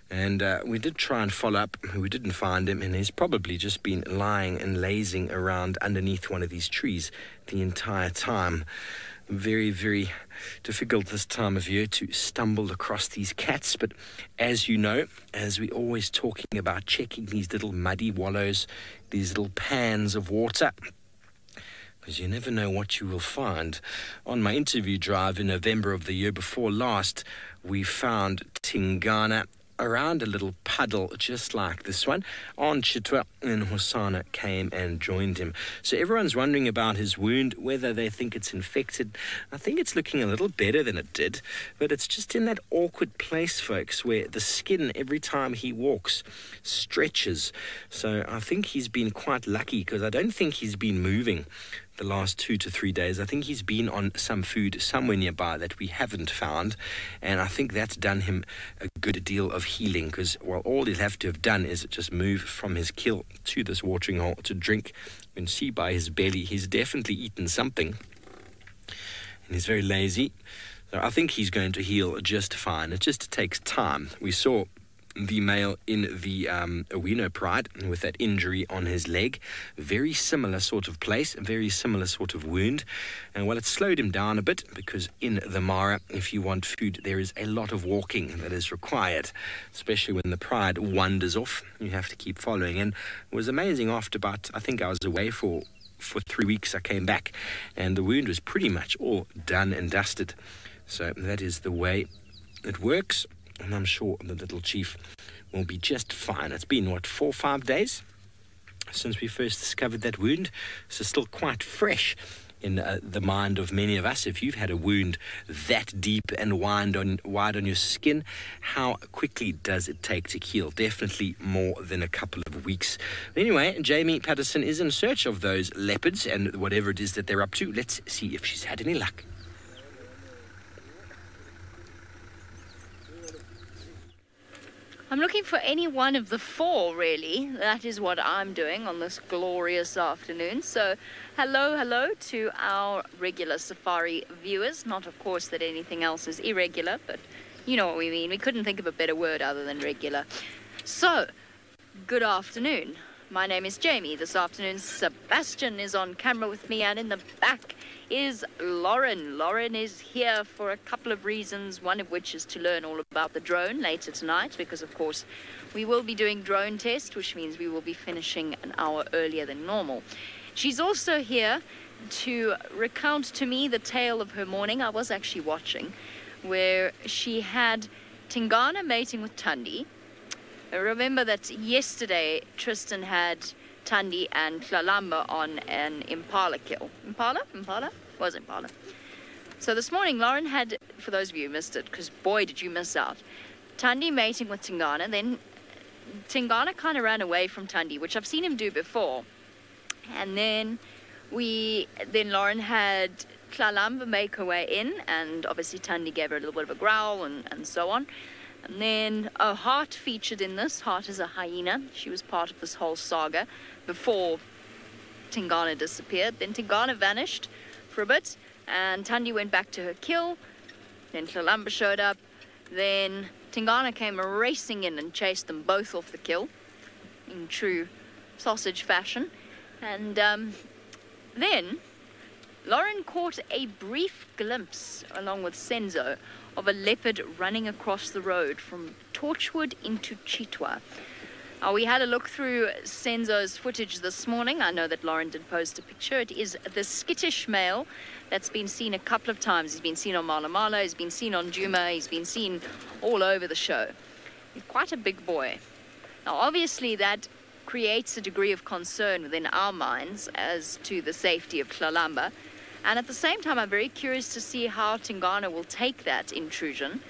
and we did try and follow up. We didn't find him, and he's probably just been lying and lazing around underneath one of these trees the entire time. Very, very difficult this time of year to stumble across these cats, but as you know, as we're always talking about checking these little muddy wallows, these little pans of water, because you never know what you will find. On my interview drive in November of the year before last, we found Tingana around a little puddle just like this one on Chitwa, and Hosana came and joined him. So everyone's wondering about his wound, whether they think it's infected. I think it's looking a little better than it did, but it's just in that awkward place, folks, where the skin, every time he walks, stretches. So I think he's been quite lucky, because I don't think he's been moving the last 2 to 3 days. I think he's been on some food somewhere nearby that we haven't found, and I think that's done him a good deal of healing, because well, all he'll have to have done is just move from his kill to this watering hole to drink. You can see by his belly he's definitely eaten something, and he's very lazy. So I think he's going to heal just fine. It just takes time. We saw the male in the Owino Pride with that injury on his leg. Very similar sort of place, very similar sort of wound. And well, it slowed him down a bit, because in the Mara, if you want food, there is a lot of walking that is required, especially when the Pride wanders off. You have to keep following. And it was amazing. After about, I think I was away for 3 weeks, I came back, and the wound was pretty much all done and dusted. So that is the way it works. And I'm sure the little chief will be just fine. It's been, 4 or 5 days since we first discovered that wound. So still quite fresh in the mind of many of us. If you've had a wound that deep and wide on your skin, how quickly does it take to heal? Definitely more than a couple of weeks. Anyway, Jamie Patterson is in search of those leopards and whatever it is that they're up to. Let's see if she's had any luck. I'm looking for any one of the 4, really. That is what I'm doing on this glorious afternoon. So, hello to our regular safari viewers. Not, of course, that anything else is irregular, but you know what we mean. We couldn't think of a better word other than regular. So, good afternoon. My name is Jamie. This afternoon, Sebastian is on camera with me, and in the back is Lauren. Lauren is here for a couple of reasons, one of which is to learn all about the drone later tonight, because of course we will be doing drone test, which means we will be finishing an hour earlier than normal. She's also here to recount to me the tale of her morning. I was actually watching, where she had Tingana mating with Tundi. Remember that yesterday Tristan had Tundi and Tlalamba on an impala kill. Impala? Was impala. So this morning Lauren had, for those of you who missed it, because boy did you miss out, Tundi mating with Tingana. Then Tingana kind of ran away from Tundi, which I've seen him do before. And then Lauren had Tlalamba make her way in, and obviously Tundi gave her a little bit of a growl and so on. And then Heart featured in this. Heart is a hyena. She was part of this whole saga before Tingana disappeared. Then Tingana vanished for a bit, and Tundi went back to her kill. Then Tlalamba showed up. Then Tingana came racing in and chased them both off the kill in true sausage fashion. And then Lauren caught a brief glimpse, along with Senzo, of a leopard running across the road from Torchwood into Chitwa. We had a look through Senzo's footage this morning. I know that Lauren did post a picture. It is the skittish male that's been seen a couple of times. He's been seen on Mala Mala, he's been seen on Juma, he's been seen all over the show. He's quite a big boy. Now, obviously, that creates a degree of concern within our minds as to the safety of Tlalamba. And at the same time, I'm very curious to see how Tingana will take that intrusion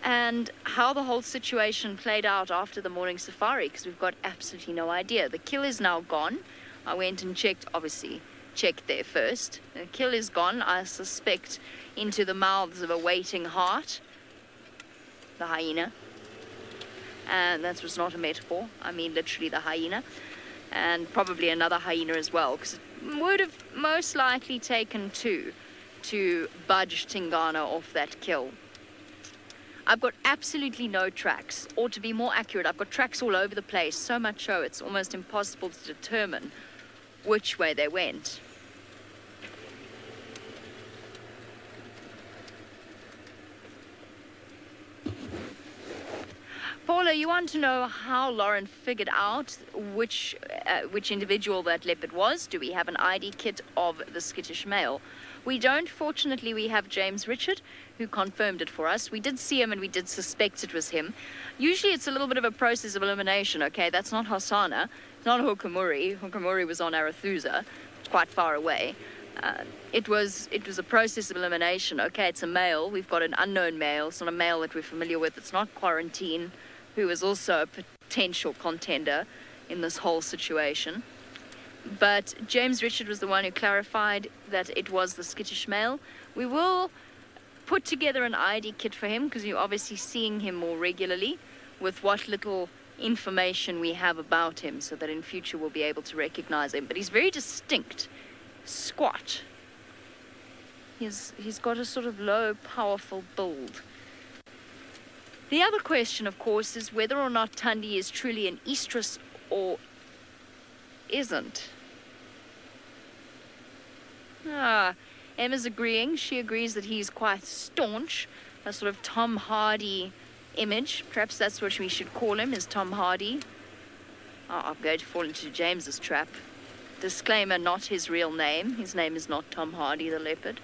and how the whole situation played out after the morning safari, because we've got absolutely no idea. The kill is now gone. I went and checked, obviously, checked there first. The kill is gone, I suspect, into the mouths of a waiting hart, the hyena. And that was not a metaphor. I mean literally the hyena. And probably another hyena as well, because it would have most likely taken two to budge Tingana off that kill. I've got absolutely no tracks, or to be more accurate, I've got tracks all over the place, so much so it's almost impossible to determine which way they went. Paula, you want to know how Lauren figured out which individual that leopard was? Do we have an ID kit of the skittish male? We don't. Fortunately, we have James Richard, who confirmed it for us. We did see him and we did suspect it was him. Usually it's a little bit of a process of elimination, okay? That's not Hosanna. It's not Hukamuri. Hukamuri was on Arathusa, quite far away. It was a process of elimination. Okay, it's a male. We've got an unknown male. It's not a male that we're familiar with. It's not Quarantine, who is also a potential contender in this whole situation. But James Richard was the one who clarified that it was the skittish male. We will put together an ID kit for him, because you're obviously seeing him more regularly, with what little information we have about him, so that in future we'll be able to recognize him. But he's very distinct, squat. He's got a sort of low, powerful build. The other question, of course, is whether or not Tundi is truly an estrus or isn't. Emma's agreeing. She agrees that he's quite staunch, a sort of Tom Hardy image. Perhaps that's what we should call him, is Tom Hardy. I'm going to fall into James's trap. Disclaimer, not his real name. His name is not Tom Hardy the leopard.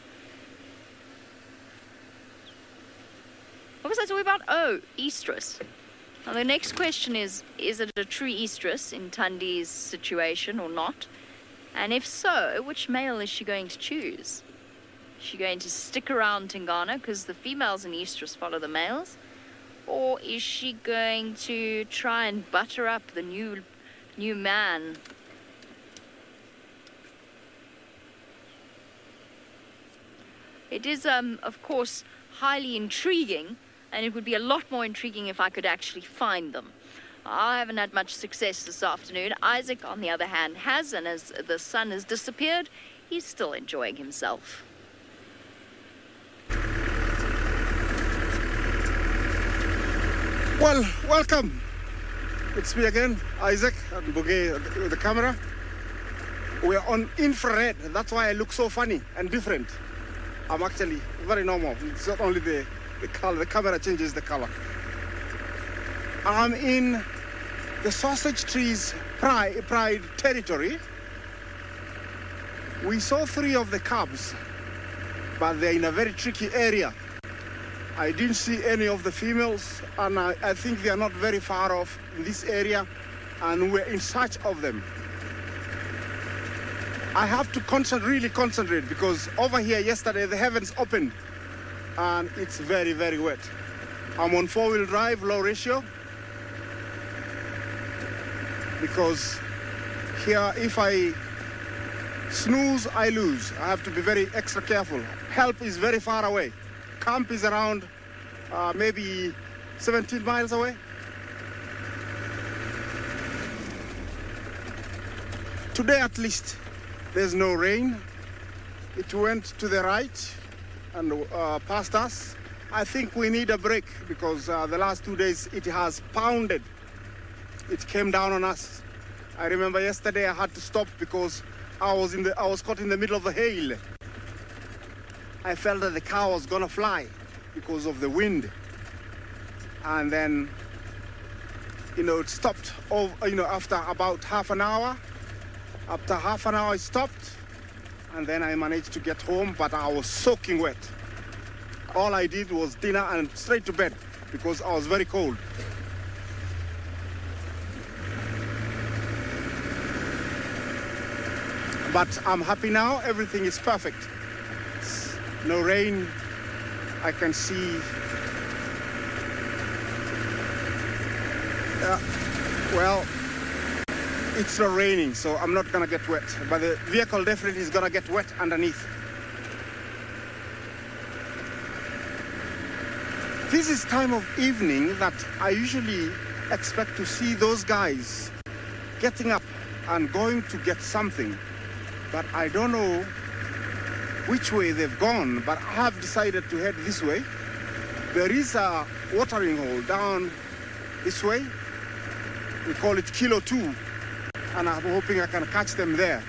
What was I talking about? Oh, estrus. Now the next question is it a true estrus in Tundi's situation or not? And if so, which male is she going to choose? Is she going to stick around Tingana because the females in estrus follow the males? Or is she going to try and butter up the new man? It is, of course, highly intriguing, and it would be a lot more intriguing if I could actually find them. I haven't had much success this afternoon. Isaac, on the other hand, has, and as the sun has disappeared, he's still enjoying himself. Well, welcome. It's me again, Isaac, and Bouguet with the camera. We're on infrared. That's why I look so funny and different. I'm actually very normal. It's not only the color, the camera changes the color. I'm in the Sausage Trees Pride territory. We saw 3 of the cubs, but they're in a very tricky area. I didn't see any of the females, and I think they are not very far off in this area, and we're in search of them. I have to really concentrate, because over here yesterday the heavens opened and it's very, very wet. I'm on 4-wheel drive, low ratio, because here if I snooze, I lose. I have to be very extra careful. Help is very far away. Camp is around maybe 17 miles away. Today at least there's no rain. It went to the right and past us. I think we need a break, because the last 2 days it has pounded. It came down on us. I remember yesterday I had to stop because I was caught in the middle of the hail. I felt that the car was gonna fly because of the wind. And then, it stopped after about half an hour. After half an hour it stopped, and then I managed to get home, but I was soaking wet. All I did was dinner and straight to bed because I was very cold. But I'm happy now, everything is perfect. No rain, I can see. Well, it's not raining, so I'm not gonna get wet, but the vehicle definitely is gonna get wet underneath. This is time of evening that I usually expect to see those guys getting up and going to get something, but I don't know which way they've gone, but I have decided to head this way. There is a watering hole down this way. We call it Kilo 2, and I'm hoping I can catch them there.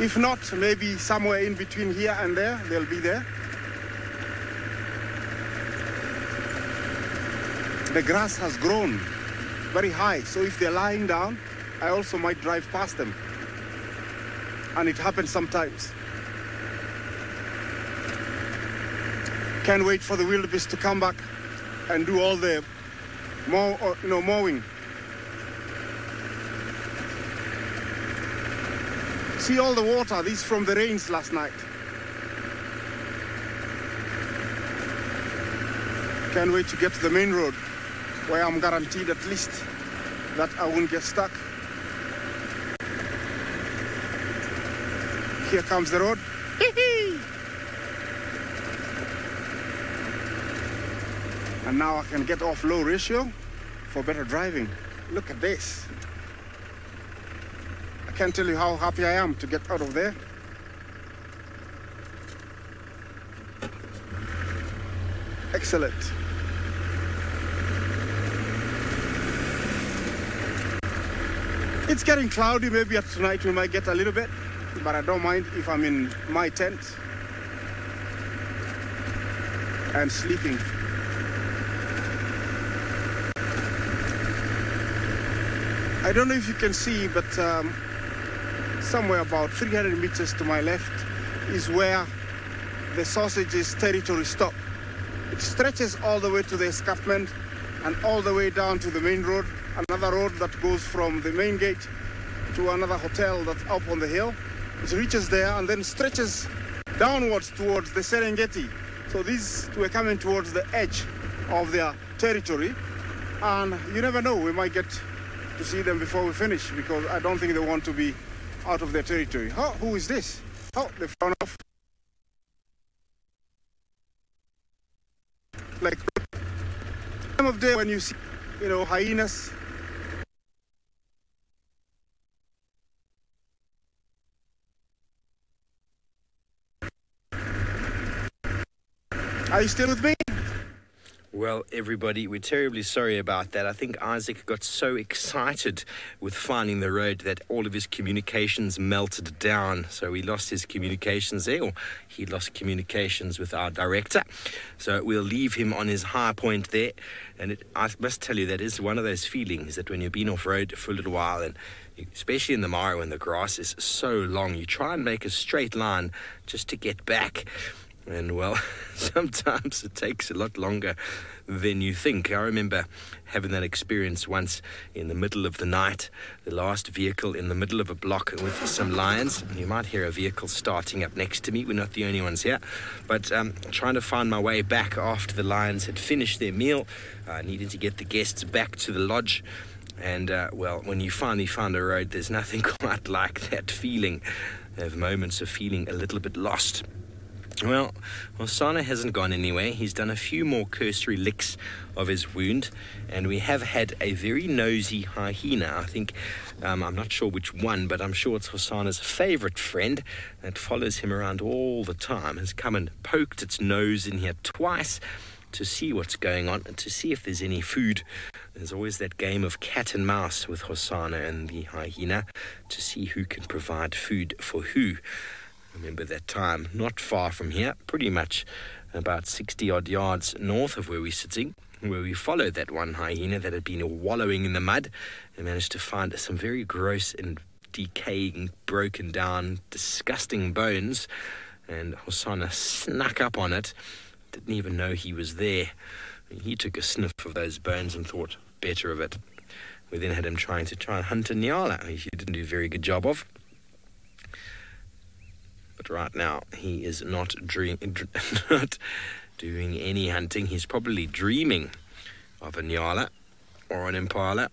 If not, maybe somewhere in between here and there, they'll be there. The grass has grown very high, so if they're lying down, I also might drive past them. And it happens sometimes. Can't wait for the wildebeest to come back and do all the mowing. See all the water, this from the rains last night. Can't wait to get to the main road, where I'm guaranteed at least that I won't get stuck. Here comes the road. And now I can get off low ratio for better driving. Look at this. I can't tell you how happy I am to get out of there. Excellent. It's getting cloudy. Maybe tonight we might get a little bit, but I don't mind if I'm in my tent and sleeping. I don't know if you can see, but somewhere about 300 meters to my left is where the sausages territory stop. It stretches all the way to the escarpment and all the way down to the main road, another road that goes from the main gate to another hotel that's up on the hill. It reaches there and then stretches downwards towards the Serengeti. So these were coming towards the edge of their territory, and you never know, we might get to see them before we finish, because I don't think they want to be out of their territory. Oh, who is this? Oh, they've gone off. Like time of day when you see, hyenas. Are you still with me? Well, everybody, we're terribly sorry about that. I think Isaac got so excited with finding the road that all of his communications melted down. So we lost his communications there, or he lost communications with our director. So we'll leave him on his high point there. And I must tell you, that is one of those feelings that when you've been off-road for a little while, and especially in the Mara when the grass is so long, you try and make a straight line just to get back. And, well, sometimes it takes a lot longer than you think. I remember having that experience once in the middle of the night, the last vehicle in the middle of a block with some lions. You might hear a vehicle starting up next to me. We're not the only ones here. But trying to find my way back after the lions had finished their meal, needing to get the guests back to the lodge. And, well, when you finally find a road, there's nothing quite like that feeling. They have moments of feeling a little bit lost. Well, Hosana hasn't gone anywhere. He's done a few more cursory licks of his wound, and we have had a very nosy hyena. I think, I'm not sure which one, but I'm sure it's Hosana's favourite friend that follows him around all the time. Has come and poked its nose in here twice to see what's going on and to see if there's any food There's always that game of cat and mouse with Hosanna and the hyena to see who can provide food for who. Remember that time not far from here, pretty much about 60 odd yards north of where we're sitting, where we followed that one hyena that had been wallowing in the mud and managed to find some very gross and decaying, broken down, disgusting bones. And Hosanna snuck up on it, didn't even know he was there. He took a sniff of those bones and thought better of it. We then had him try and hunt a nyala, which he didn't do a very good job of. But right now, he is not doing any hunting. He's probably dreaming of a nyala or an impala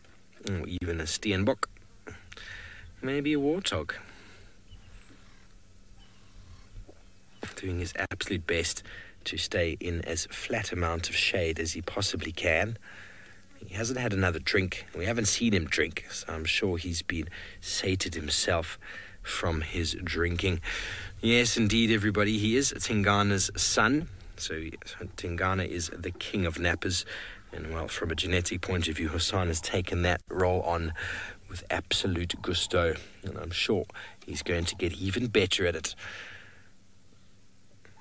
or even a steenbok, maybe a warthog. Doing his absolute best to stay in as flat amount of shade as he possibly can. He hasn't had another drink. We haven't seen him drink, so I'm sure he's been sated himself from his drinking. Yes, indeed, everybody, he is Tingana's son. So Tingana is the king of nappers. And, well, from a genetic point of view, Hassan has taken that role on with absolute gusto. And I'm sure he's going to get even better at it.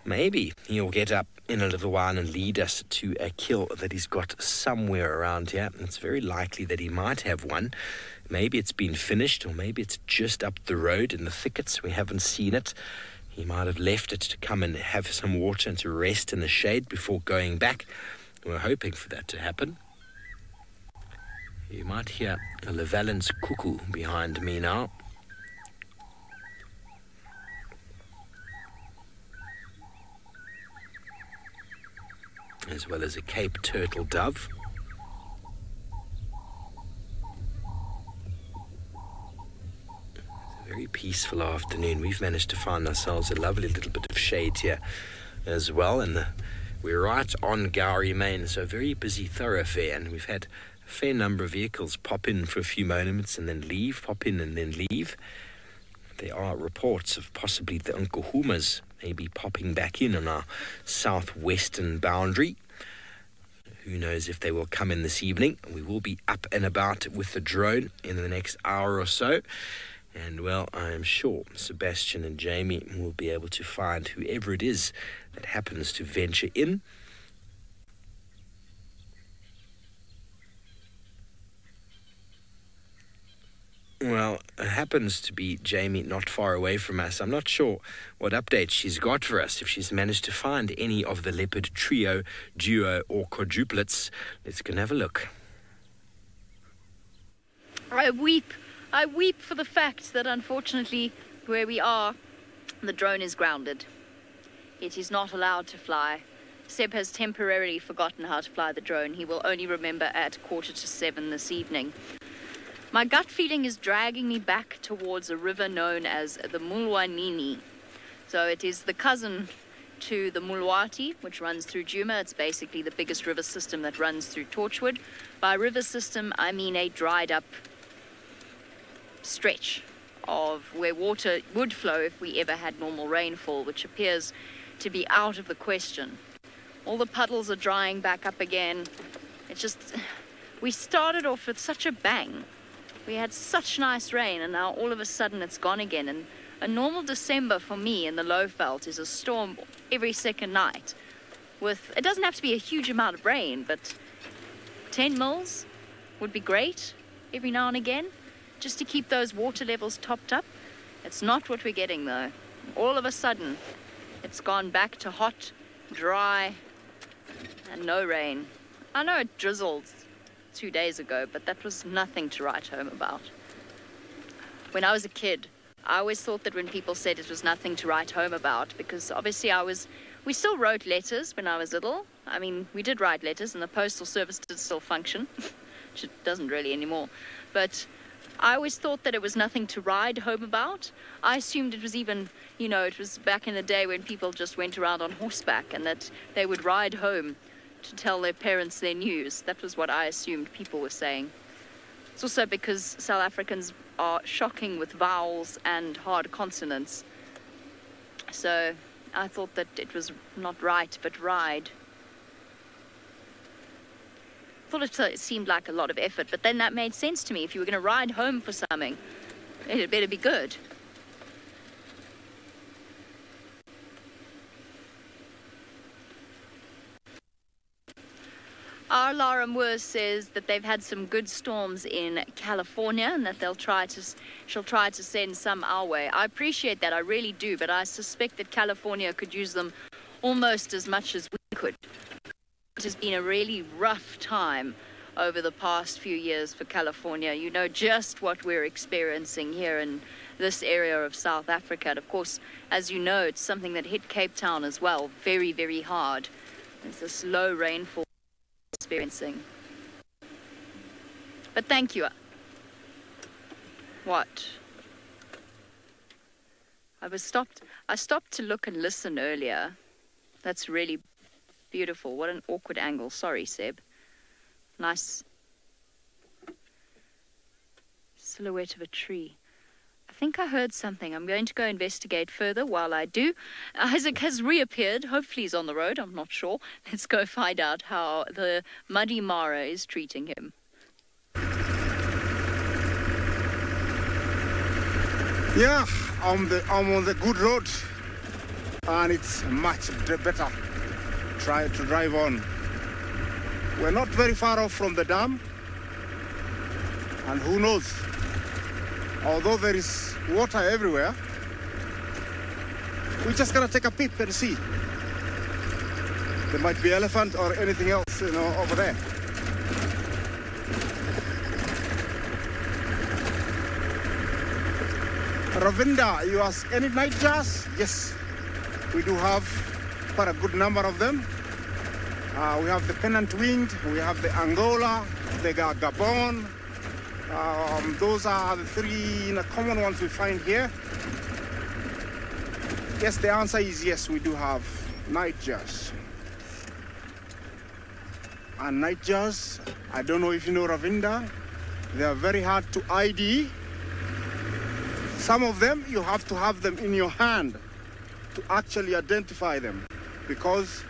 Maybe he'll get up in a little while and lead us to a kill that he's got somewhere around here. It's very likely that he might have one. Maybe it's been finished, or maybe it's just up the road in the thickets. We haven't seen it. He might have left it to come and have some water and to rest in the shade before going back. We're hoping for that to happen. You might hear a Llewellyn's cuckoo behind me now. As well as a Cape turtle dove. It's a very peaceful afternoon. We've managed to find ourselves a lovely little bit of shade here as well, and we're right on Gowrie Main, so a very busy thoroughfare, and we've had a fair number of vehicles pop in for a few moments and then leave, pop in and then leave. There are reports of possibly the Nkuhumas maybe popping back in on our southwestern boundary. Who knows if they will come in this evening. We will be up and about with the drone in the next hour or so. And, well, I am sure Sebastian and Jamie will be able to find whoever it is that happens to venture in. Well, it happens to be Jamie not far away from us. I'm not sure what updates she's got for us, if she's managed to find any of the leopard trio, duo or quadruplets. Let's go and have a look. I weep for the fact that unfortunately where we are, the drone is grounded. It is not allowed to fly. Seb has temporarily forgotten how to fly the drone. He will only remember at 6:45 this evening. My gut feeling is dragging me back towards a river known as the Mulwanini. So it is the cousin to the Mulwati, which runs through Djuma. It's basically the biggest river system that runs through Torchwood. By river system, I mean a dried up stretch of where water would flow if we ever had normal rainfall, which appears to be out of the question. All the puddles are drying back up again. It's just, we started off with such a bang. We had such nice rain, and now all of a sudden it's gone again. And a normal December for me in the Lowveld is a storm every second night. It doesn't have to be a huge amount of rain, but 10 mils would be great every now and again, just to keep those water levels topped up. It's not what we're getting though. All of a sudden, it's gone back to hot, dry, and no rain. I know it drizzled 2 days ago, but that was nothing to write home about. When I was a kid, I always thought that when people said it was nothing to write home about, because obviously we still wrote letters when I was little. I mean, we did write letters and the postal service did still function, which it doesn't really anymore. But I always thought that it was nothing to ride home about. I assumed it was even, it was back in the day when people just went around on horseback and that they would ride home to tell their parents their news. That was what I assumed people were saying. It's also because South Africans are shocking with vowels and hard consonants. So I thought that it was not right, but ride. thought it seemed like a lot of effort, but then that made sense to me. If you were going to ride home for something, it better be good. Our Lara Moore says that they've had some good storms in California and that she'll try to send some our way. I appreciate that, I really do, but I suspect that California could use them almost as much as we could. It has been a really rough time over the past few years for California. You know just what we're experiencing here in this area of South Africa. And of course, as you know, it's something that hit Cape Town as well, very, very hard. There's this low rainfall experiencing. But thank you. What? I stopped to look and listen earlier. That's really beautiful. What an awkward angle. Sorry, Seb. Nice silhouette of a tree. I think I heard something. I'm going to go investigate further. While I do, Isaac has reappeared. Hopefully he's on the road. I'm not sure. Let's go find out how the muddy Mara is treating him. Yeah, I'm on the good road, and it's much better. Try to drive on. We're not very far off from the dam, and who knows? Although there is water everywhere, we're just gonna take a peep and see. There might be elephant or anything else, you know, over there. Ravinda, you ask any night jars? Yes, we do have quite a good number of them. We have the pennant winged, we have the Angola, the Gabon. Those are the three common ones we find here. Yes, the answer is yes, we do have nightjars. And nightjars, I don't know if you know Ravinda, they are very hard to ID. Some of them, you have to have them in your hand to actually identify them, because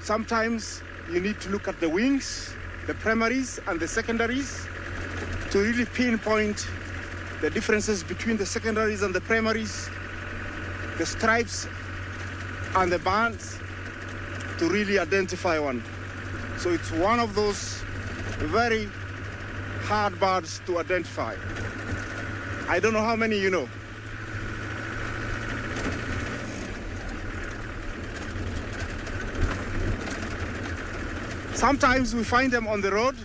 sometimes you need to look at the wings, the primaries and the secondaries to really pinpoint the differences between the secondaries and the primaries, the stripes and the bands, to really identify one. So it's one of those very hard birds to identify. I don't know how many you know. Sometimes we find them on the road,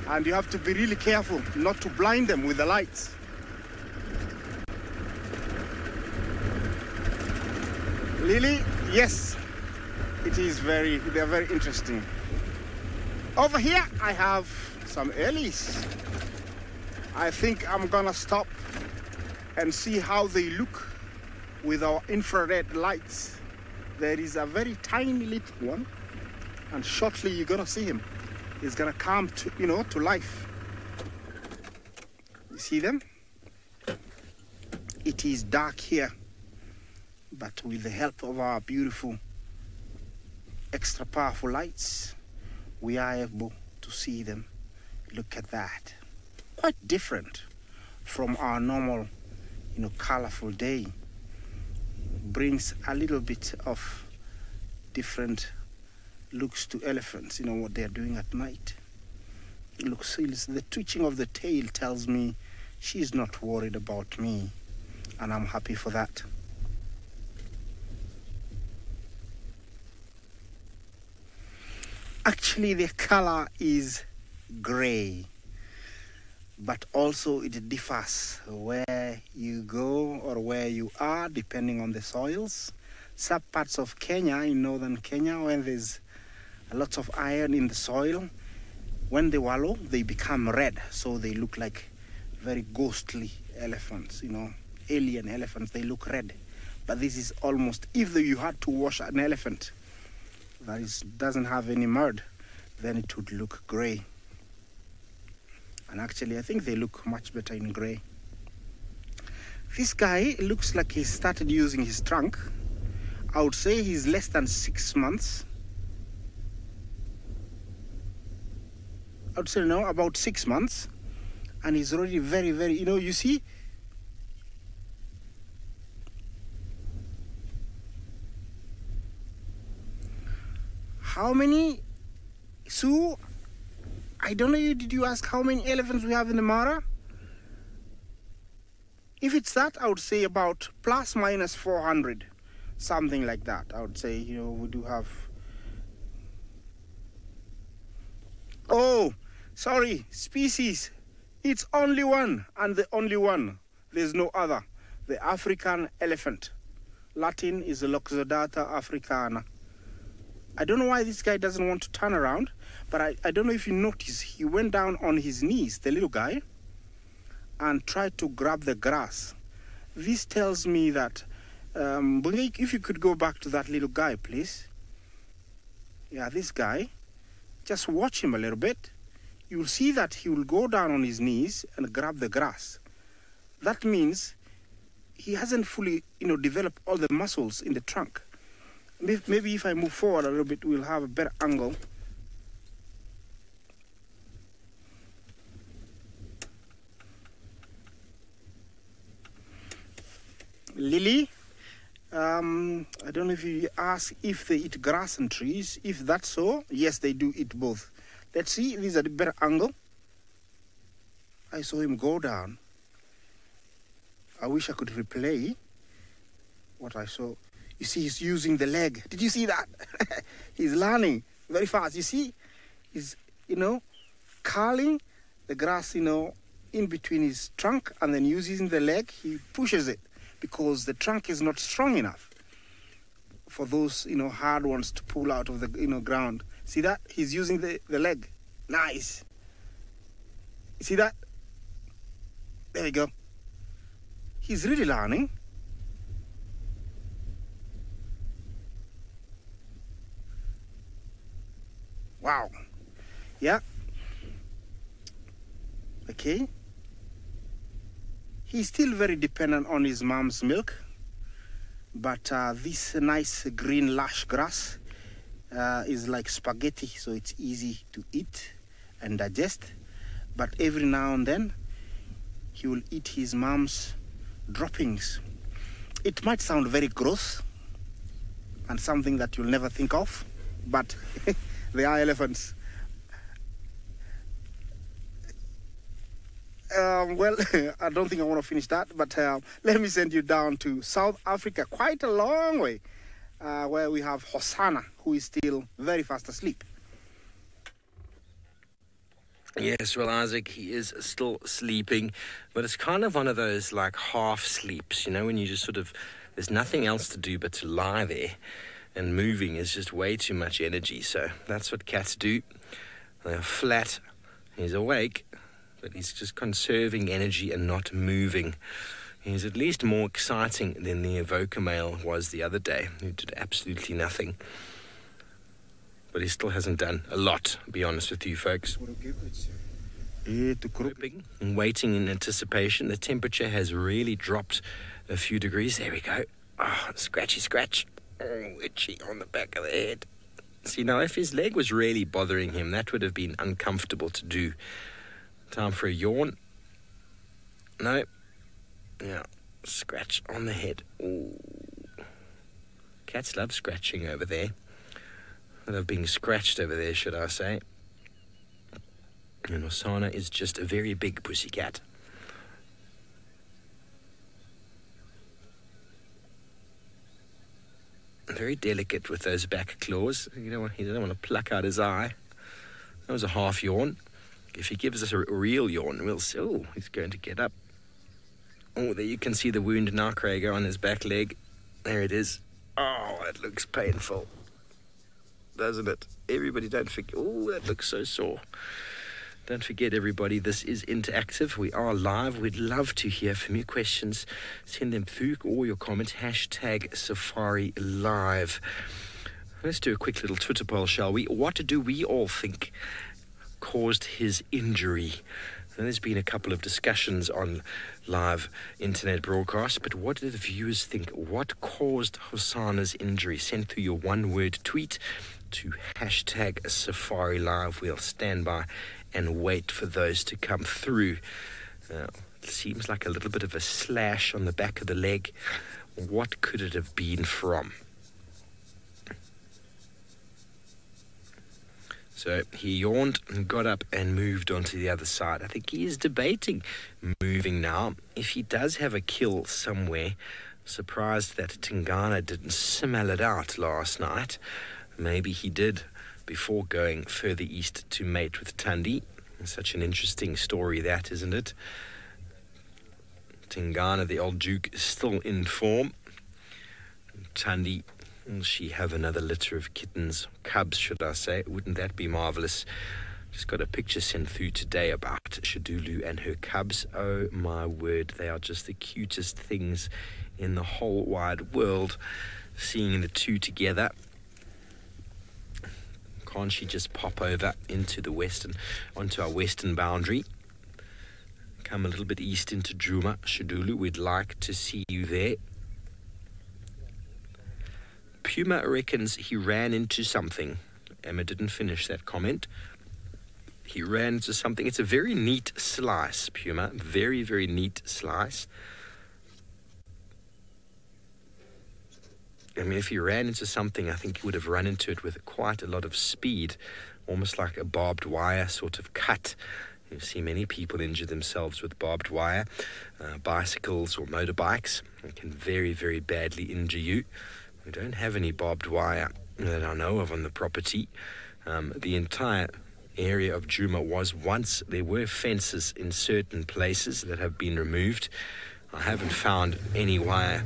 and you have to be really careful not to blind them with the lights. Lily, yes, they are very interesting. Over here, I have some ellies. I think I'm gonna stop and see how they look with our infrared lights. There is a very tiny little one, and shortly you're gonna see him. He's gonna come to, to life. You see them? It is dark here, but with the help of our beautiful, extra powerful lights, we are able to see them. Look at that. Quite different from our normal, colorful day. Brings a little bit of different looks to elephants, what they're doing at night. Look, the twitching of the tail tells me she's not worried about me, and I'm happy for that. Actually, the color is gray, but also it differs where you go or where you are, depending on the soils. Some parts of Kenya, in northern Kenya, when there's a lot of iron in the soil, when they wallow, they become red, so they look like very ghostly elephants, alien elephants. They look red. But this is almost, if you had to wash an elephant that doesn't have any mud, then it would look gray. And actually, I think they look much better in gray. This guy looks like he started using his trunk. I would say he's less than 6 months. I would say, about 6 months. And he's already very, very, you see, how many, Sue, I don't know, did you ask how many elephants we have in the Mara? If it's that, I would say about plus minus 400, something like that. I would say, we do have. Oh, sorry, species. It's only one, and the only one. There's no other. The African elephant. Latin is Loxodonta africana. I don't know why this guy doesn't want to turn around, but I don't know if you notice, he went down on his knees, the little guy, and tried to grab the grass. This tells me that, if you could go back to that little guy, please. Yeah, this guy. Just watch him a little bit. You'll see that he will go down on his knees and grab the grass. That means he hasn't fully, developed all the muscles in the trunk. Maybe if I move forward a little bit, we'll have a better angle. Lily, I don't know if you ask if they eat grass and trees. If that's so, yes, they do eat both. Let's see, this is a better angle. I saw him go down. I wish I could replay what I saw. You see, he's using the leg. Did you see that? He's learning very fast. You see, he's, curling the grass, in between his trunk, and then using the leg, he pushes it because the trunk is not strong enough for those, hard ones to pull out of the, ground. See that? He's using the leg. Nice. You see that? There we go. He's really learning. Wow. Yeah. Okay. He's still very dependent on his mom's milk. But this nice green lush grass is like spaghetti, so it's easy to eat and digest. But every now and then, he will eat his mom's droppings. It might sound very gross and something that you'll never think of, but they are elephants. Well, I don't think I want to finish that, but let me send you down to South Africa, quite a long way, where we have Hosanna, who is still very fast asleep. Yes, well, Isaac, he is still sleeping, but it's kind of one of those, like, half sleeps, when you just sort of, there's nothing else to do but to lie there, and moving is just way too much energy, so that's what cats do. They're flat, he's awake, but he's just conserving energy and not moving. He's at least more exciting than the evoker male was the other day, who did absolutely nothing. But he still hasn't done a lot, to be honest with you folks. Hoping and waiting in anticipation. The temperature has really dropped a few degrees. There we go. Oh, scratchy scratch. Oh, itchy on the back of the head. See, now if his leg was really bothering him, that would have been uncomfortable to do. Time for a yawn. No. Yeah, scratch on the head. Ooh. Cats love scratching over there. They love being scratched over there, should I say. And Osana is just a very big pussycat. Very delicate with those back claws. He doesn't want to pluck out his eye. That was a half yawn. If he gives us a real yawn, we'll see. Oh, he's going to get up. Oh, there you can see the wound now, Craig, on his back leg. There it is. Oh, that looks painful, doesn't it? Everybody, don't forget. Oh, that looks so sore. Don't forget, everybody, this is interactive. We are live. We'd love to hear from you. Questions, send them through, or your comments. #SafariLive. Let's do a quick little Twitter poll, shall we? What do we all think caused his injury? And there's been a couple of discussions on live internet broadcasts, but what do the viewers think? What caused Hosanna's injury? Send through your one-word tweet to #SafariLive. We'll stand by and wait for those to come through. It seems like a little bit of a slash on the back of the leg. What could it have been from? So he yawned and got up and moved on to the other side. I think he is debating moving now. If he does have a kill somewhere, surprised that Tingana didn't smell it out last night. Maybe he did before going further east to mate with Thandi. Such an interesting story that, isn't it? Tingana, the old Duke, is still in form. Thandi, will she have another litter of kittens, cubs, should I say? Wouldn't that be marvellous? Just got a picture sent through today about Shadulu and her cubs. Oh my word, they are just the cutest things in the whole wide world. Seeing the two together. Can't she just pop over into the onto our western boundary? Come a little bit east into Djuma. Shadulu, we'd like to see you there. Puma reckons he ran into something. Emma didn't finish that comment. He ran into something. It's a very neat slice, Puma. Very, very neat slice. I mean, if he ran into something, I think he would have run into it with quite a lot of speed, almost like a barbed wire sort of cut. You see many people injure themselves with barbed wire, bicycles or motorbikes. It can very, very badly injure you. We don't have any barbed wire that I know of on the property. The entire area of Djuma was once, there were fences in certain places that have been removed. I haven't found any wire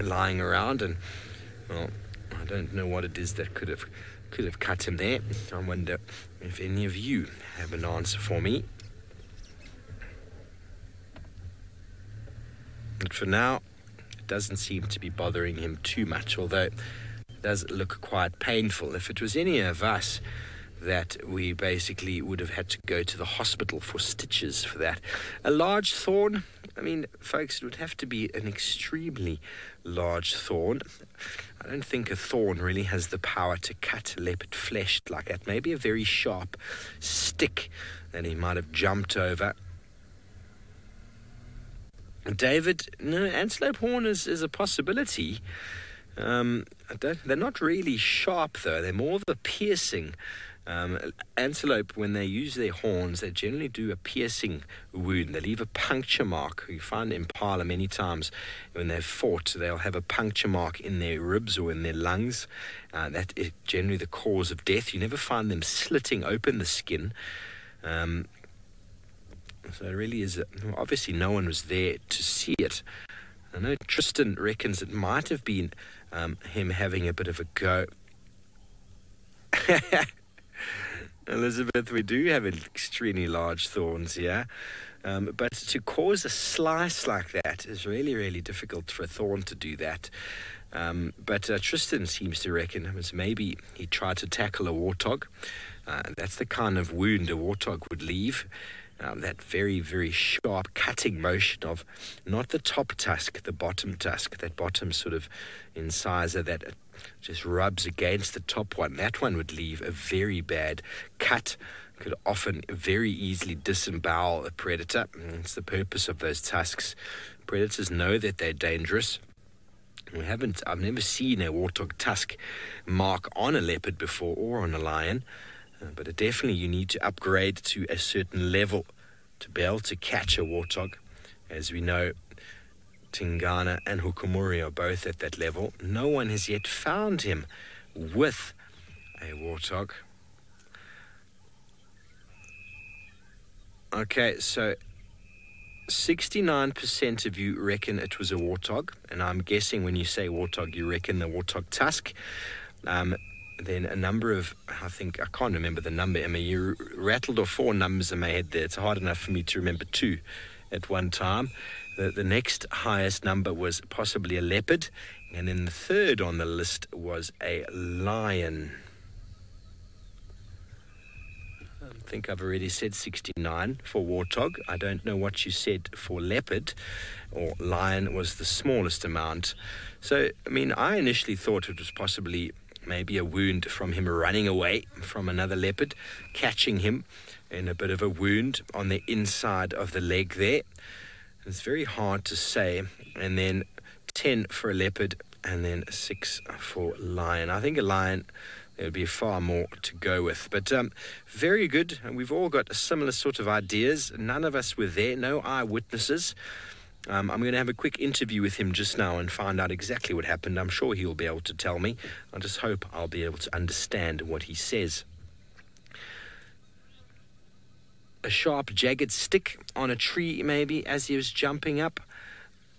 lying around, and well, I don't know what it is that could have cut him there. I wonder if any of you have an answer for me. But for now, doesn't seem to be bothering him too much, although it does look quite painful. If it was any of us that we basically would have had to go to the hospital for stitches for that. A large thorn, I mean, folks, it would have to be an extremely large thorn. I don't think a thorn really has the power to cut leopard flesh like that. Maybe a very sharp stick that he might have jumped over. David, no, antelope horn is a possibility. They're not really sharp, though. They're more of a piercing. Antelope, when they use their horns, they generally do a piercing wound. They leave a puncture mark. You find impala many times when they've fought, they'll have a puncture mark in their ribs or in their lungs. That is generally the cause of death. You never find them slitting open the skin. So it really is, obviously no one was there to see it. I know Tristan reckons it might have been him having a bit of a go. Elizabeth, we do have extremely large thorns here. But to cause a slice like that is really, really difficult for a thorn to do that. But Tristan seems to reckon it was maybe he tried to tackle a warthog. That's the kind of wound a warthog would leave. That very, very sharp cutting motion of not the top tusk, the bottom tusk, that bottom sort of incisor that just rubs against the top one. That one would leave a very bad cut, could often very easily disembowel a predator. It's the purpose of those tusks. Predators know that they're dangerous. I've never seen a warthog tusk mark on a leopard before or on a lion. But definitely you need to upgrade to a certain level to be able to catch a warthog. As we know, Tingana and Hukumuri are both at that level. No one has yet found him with a warthog. Okay, so 69% of you reckon it was a warthog. And I'm guessing when you say warthog, you reckon the warthog tusk. Then a number of, I can't remember the number. I mean, you rattled off 4 numbers in my head there. It's hard enough for me to remember 2 at one time. The next highest number was possibly a leopard. And then the third on the list was a lion. I think I've already said 69 for warthog. I don't know what you said for leopard, or lion was the smallest amount. So, I mean, I initially thought it was possibly maybe a wound from him running away from another leopard, catching him in a bit of a wound on the inside of the leg there. It's very hard to say. And then 10 for a leopard, and then 6 for lion. I think a lion, there would be far more to go with. But very good. And we've all got similar sort of ideas. None of us were there, no eyewitnesses. I'm going to have a quick interview with him just now and find out exactly what happened. I'm sure he'll be able to tell me. I just hope I'll be able to understand what he says. A sharp, jagged stick on a tree, maybe, as he was jumping up,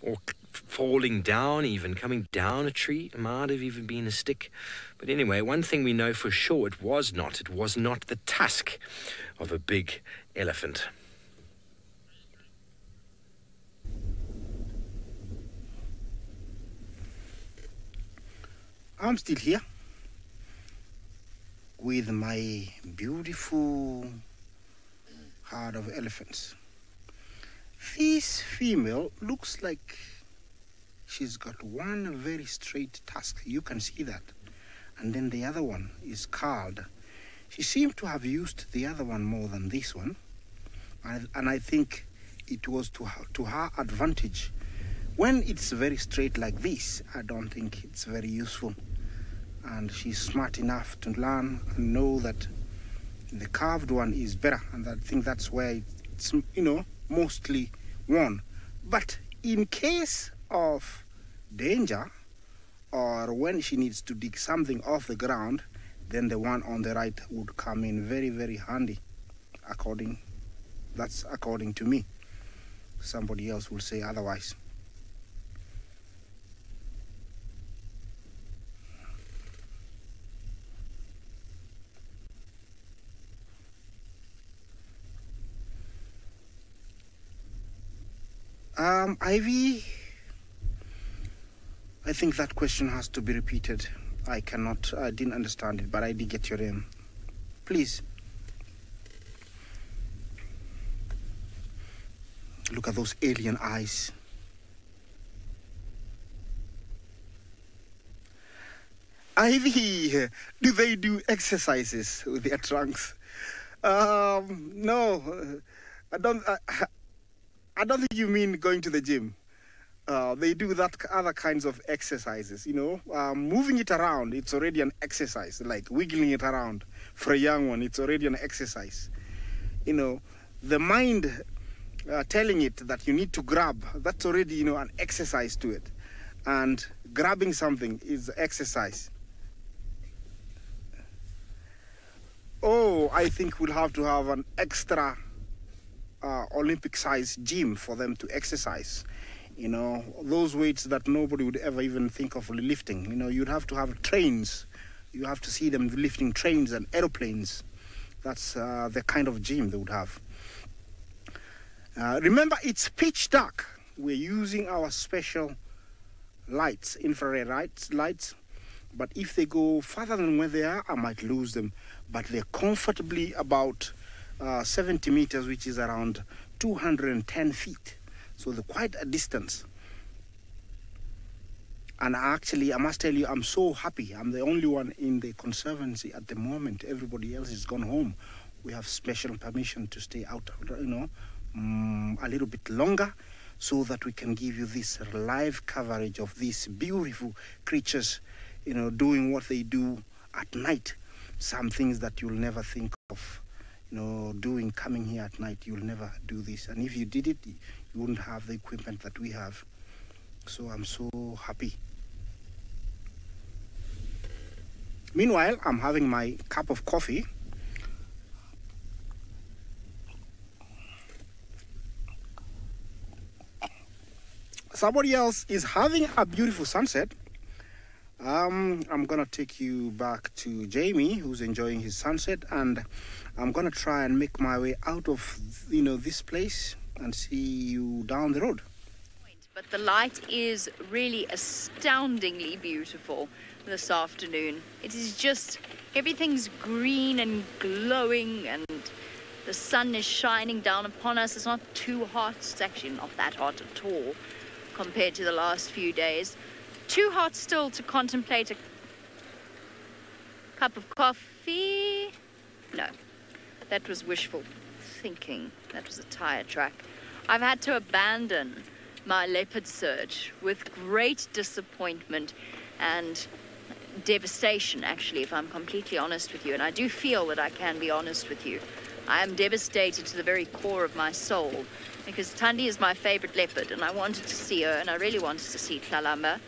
or falling down, even coming down a tree. It might have even been a stick. But anyway, one thing we know for sure, it was not the tusk of a big elephant. I'm still here with my beautiful herd of elephants. This female looks like she's got one very straight tusk. You can see that. And then the other one is curled. She seemed to have used the other one more than this one. And I think it was to her advantage. When it's very straight like this, I don't think it's very useful. And she's smart enough to learn and know that the curved one is better. And I think that's where it's, mostly worn. But in case of danger, or when she needs to dig something off the ground, then the one on the right would come in very, very handy. That's according to me. Somebody else will say otherwise. Ivy, I think that question has to be repeated. I didn't understand it, but I did get your name. Please. Look at those alien eyes. Ivy, do they do exercises with their trunks? No, I don't think you mean going to the gym. They do that other kinds of exercises, moving it around, it's already an exercise, like wiggling it around. For a young one, it's already an exercise. The mind telling it that you need to grab, that's already, an exercise to it. And grabbing something is exercise. Oh, I think we'll have to have an extra Olympic-sized gym for them to exercise. Those weights that nobody would ever even think of lifting. You'd have to have trains. You have to see them lifting trains and aeroplanes. That's the kind of gym they would have. Remember, it's pitch dark. We're using our special lights, infrared lights. But if they go further than where they are, I might lose them. But they're comfortably about 70 meters, which is around 210 feet. So they're quite a distance. And actually, I must tell you, I'm so happy. I'm the only one in the conservancy at the moment. Everybody else has gone home. We have special permission to stay out, a little bit longer, so that we can give you this live coverage of these beautiful creatures, doing what they do at night. Some things that you'll never think of, doing, coming here at night. You'll never do this. And if you did it, you wouldn't have the equipment that we have. So I'm so happy. Meanwhile, I'm having my cup of coffee. Somebody else is having a beautiful sunset. I'm gonna take you back to Jamie, who's enjoying his sunset, and I'm gonna try and make my way out of this place and see you down the road. But the light is really astoundingly beautiful this afternoon. It is just, everything's green and glowing, and the sun is shining down upon us. It's not too hot. It's actually not that hot at all compared to the last few days. Too hot still to contemplate cup of coffee. No, that was wishful thinking. That was a tire track. I've had to abandon my leopard search with great disappointment and devastation, actually, if I'm completely honest with you. And I do feel that I can be honest with you. I am devastated to the very core of my soul, because Thandi is my favorite leopard, and I wanted to see her, and I really wanted to see Tlalamba.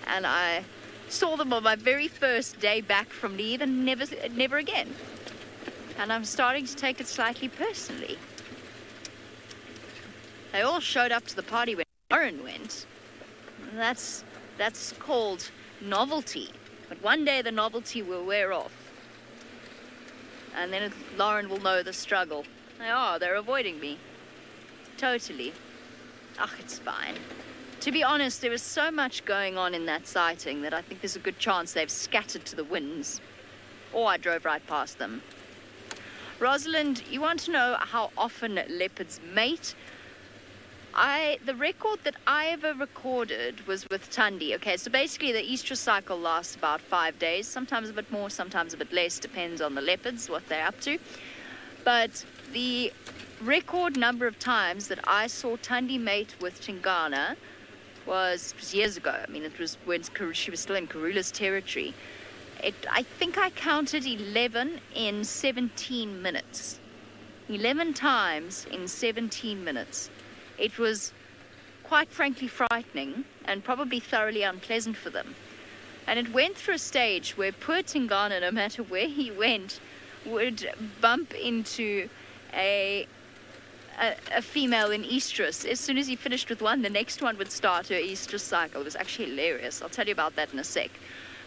And I saw them on my very first day back from leave, and never again. And I'm starting to take it slightly personally. They all showed up to the party when Lauren went. That's called novelty. But one day the novelty will wear off. And then Lauren will know the struggle. They're avoiding me. Totally. It's fine. To be honest, there was so much going on in that sighting that I think there's a good chance they've scattered to the winds. Or I drove right past them. Rosalind, you want to know how often leopards mate? The record that I ever recorded was with Thandi. Okay, so basically the estrus cycle lasts about 5 days, sometimes a bit more, sometimes a bit less, depends on the leopards, what they're up to. But the record number of times that I saw Thandi mate with Tingana was years ago. I mean, it was when she was still in Karula's territory. I think I counted 11 in 17 minutes. 11 times in 17 minutes. It was quite frankly frightening and probably thoroughly unpleasant for them. And it went through a stage where poor Tingana, no matter where he went, would bump into a female in estrus. As soon as he finished with one, the next one would start her estrus cycle. It was actually hilarious. I'll tell you about that in a sec.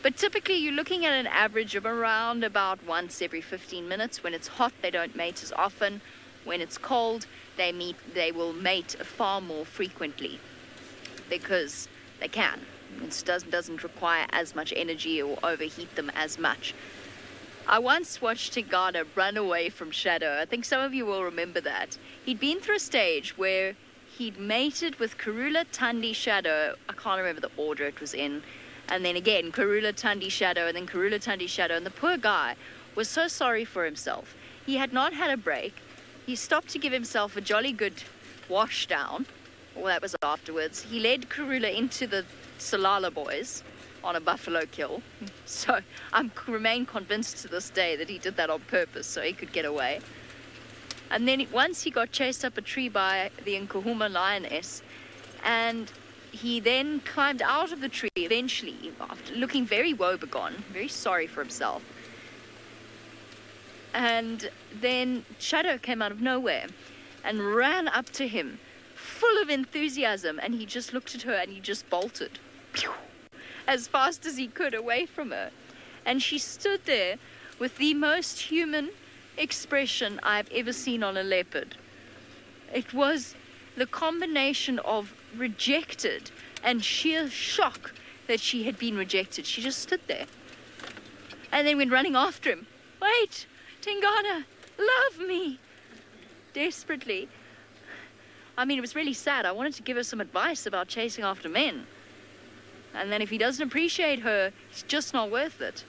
But typically you're looking at an average of around about once every 15 minutes. When it's hot, they don't mate as often. When it's cold, they will mate far more frequently because they can. It doesn't require as much energy or overheat them as much. I once watched Tingana run away from Shadow. I think some of you will remember that. He'd been through a stage where he'd mated with Karula, Thandi, Shadow. I can't remember the order it was in. And then again, Karula, Thandi, Shadow, and then Karula, Thandi, Shadow. And the poor guy was so sorry for himself. He had not had a break. He stopped to give himself a jolly good wash down. Well, that was afterwards. He led Karula into the Salala boys on a buffalo kill. So I remain convinced to this day that he did that on purpose so he could get away. And then once he got chased up a tree by the Nkuhuma lioness, and he then climbed out of the tree eventually, after looking very woebegone, very sorry for himself. And then Shadow came out of nowhere and ran up to him, full of enthusiasm, and he just looked at her and he just bolted, pew, as fast as he could away from her. And she stood there with the most human expression I've ever seen on a leopard. It was the combination of rejected and sheer shock that she had been rejected. She just stood there and then went running after him. Wait! Tingana, love me! Desperately. I mean, it was really sad. I wanted to give her some advice about chasing after men. And then if he doesn't appreciate her, it's just not worth it.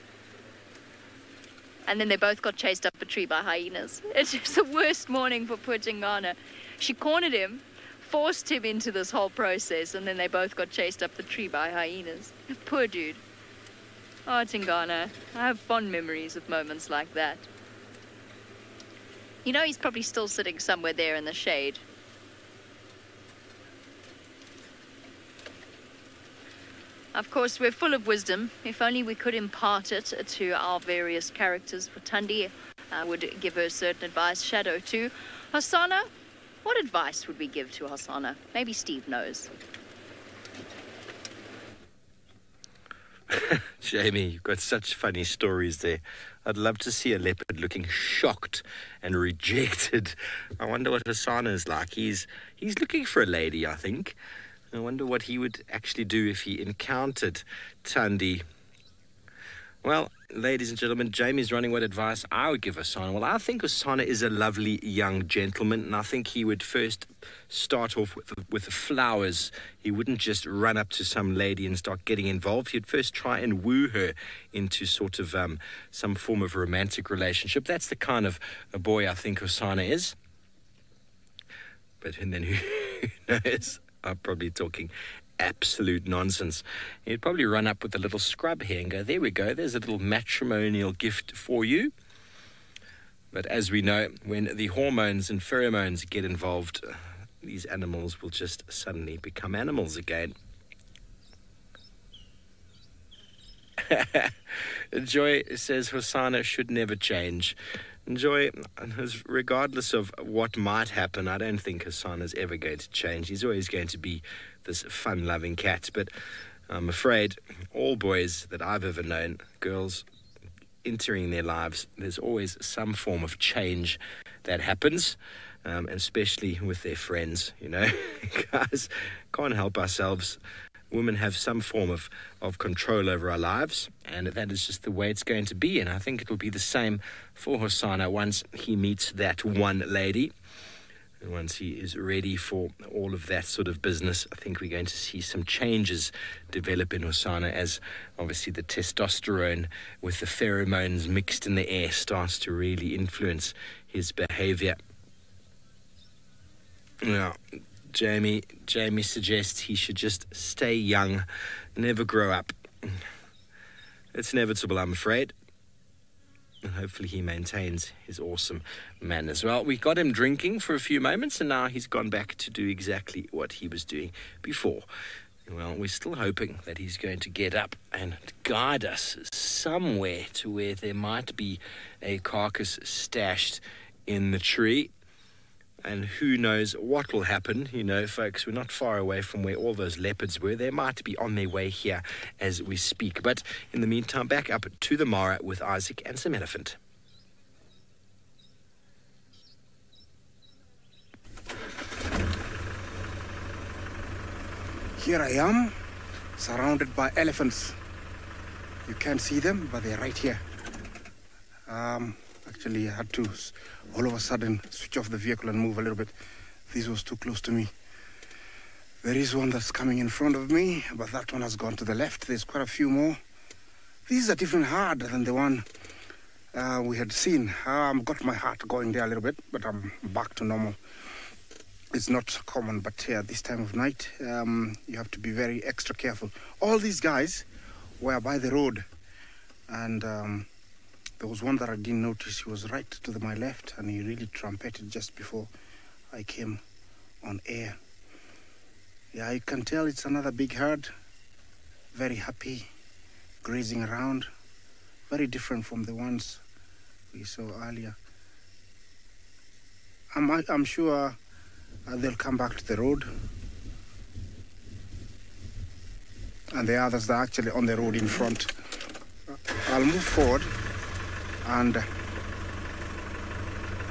And then they both got chased up a tree by hyenas. It's just the worst morning for poor Tingana. She cornered him, forced him into this whole process, and then they both got chased up the tree by hyenas. Poor dude. Oh, Tingana. I have fond memories of moments like that. You know, he's probably still sitting somewhere there in the shade. Of course, we're full of wisdom. If only we could impart it to our various characters. For Thandi, I would give her certain advice. Shadow too. Hosana, what advice would we give to Hosana? Maybe Steve knows. Jamie, you've got such funny stories there. I'd love to see a leopard looking shocked and rejected. I wonder what Hosana is like. He's looking for a lady, I think. I wonder what he would actually do if he encountered Thandi. Well, Ladies and gentlemen, Jamie's running what advice I would give Osana. Well, I think Osana is a lovely young gentleman, and I think he would first start off with the flowers. He wouldn't just run up to some lady and start getting involved. He'd first try and woo her into sort of some form of romantic relationship. That's the kind of a boy I think Osana is. And then who knows? I'm probably talking absolute nonsense. He'd probably run up with a little scrub here and go, there we go, there's a little matrimonial gift for you. But as we know, when the hormones and pheromones get involved, these animals will just suddenly become animals again. Joy says Hosana should never change. Joy, regardless of what might happen, I don't think Hosana's ever going to change. He's always going to be this fun-loving cat. But I'm afraid all boys that I've ever known, girls entering their lives, there's always some form of change that happens, and especially with their friends, you know. Guys, can't help ourselves. Women have some form of control over our lives, and that is just the way it's going to be. And I think it will be the same for Hosana once he meets that one lady. And once he is ready for all of that sort of business, I think we're going to see some changes develop in Hosana as obviously the testosterone with the pheromones mixed in the air starts to really influence his behavior. Now, Jamie suggests he should just stay young, never grow up. It's inevitable, I'm afraid. And hopefully he maintains his awesome manners. Well, we got him drinking for a few moments, and now he's gone back to do exactly what he was doing before. Well, we're still hoping that he's going to get up and guide us somewhere to where there might be a carcass stashed in the tree. And who knows what will happen, you know, folks. We're not far away from where all those leopards were. They might be on their way here as we speak. But in the meantime, back up to the Mara with Isaac and some elephant. Here I am, surrounded by elephants. You can't see them, but they're right here. Actually, I had to all of a sudden switch off the vehicle and move a little bit. This was too close to me. There is one that's coming in front of me, but that one has gone to the left. There's quite a few more. These are different hard than the one we had seen. Got my heart going there a little bit, but I'm back to normal. It's not common, but this time of night, you have to be very extra careful. All these guys were by the road, and there was one that I didn't notice. He was right to my left, and he really trumpeted just before I came on air. Yeah, you can tell it's another big herd. Very happy, grazing around. Very different from the ones we saw earlier. I'm sure they'll come back to the road. And the others are actually on the road in front. I'll move forward. And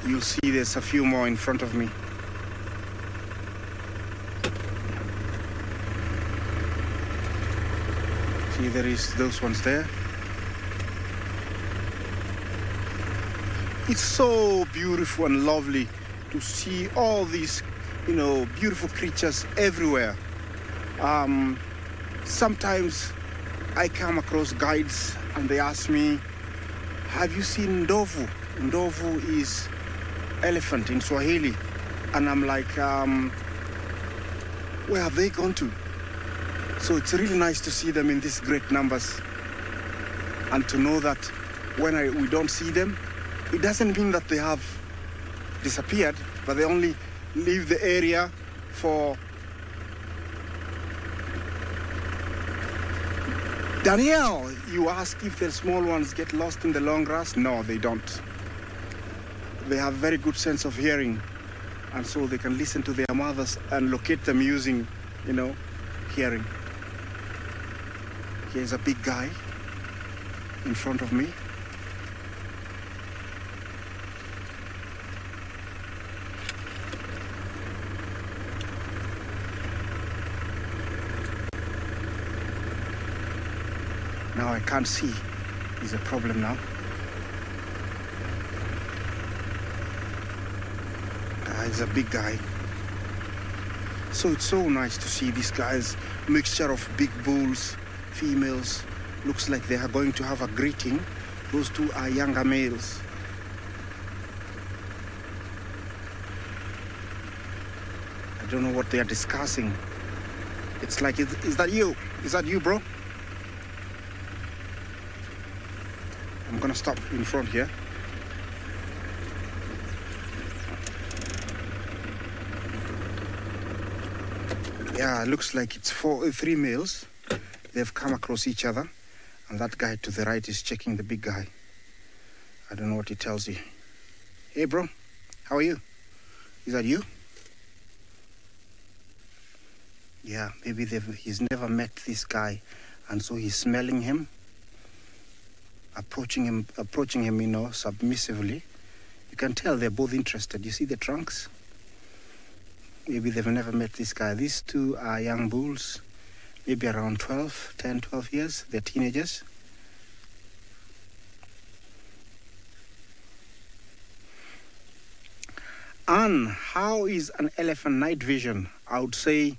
you'll see there's a few more in front of me. See, there is those ones there. It's so beautiful and lovely to see all these, you know, beautiful creatures everywhere. Sometimes I come across guides and they ask me, have you seen Ndovu? Ndovu is elephant in Swahili. And I'm like, where have they gone to? So it's really nice to see them in these great numbers. And to know that when we don't see them, it doesn't mean that they have disappeared, but they only leave the area for... Danielle, you ask if the small ones get lost in the long grass? No, they don't. They have very good sense of hearing, and so they can listen to their mothers and locate them using, you know, hearing. Here's a big guy in front of me. Now I can't see is a problem now. He's a big guy. So it's so nice to see these guys, mixture of big bulls, females. Looks like they are going to have a greeting. Those two are younger males. I don't know what they are discussing. It's like, is that you? Is that you, bro? I'm gonna stop in front here. Yeah, it looks like it's three males. They've come across each other. And that guy to the right is checking the big guy. I don't know what he tells you. Hey, bro, how are you? Is that you? Yeah, maybe he's never met this guy, and so he's smelling him, approaching him, you know, submissively. You can tell they're both interested. You see the trunks? Maybe they've never met this guy. These two are young bulls, maybe around 10, 12 years. They're teenagers. And how is an elephant night vision? I would say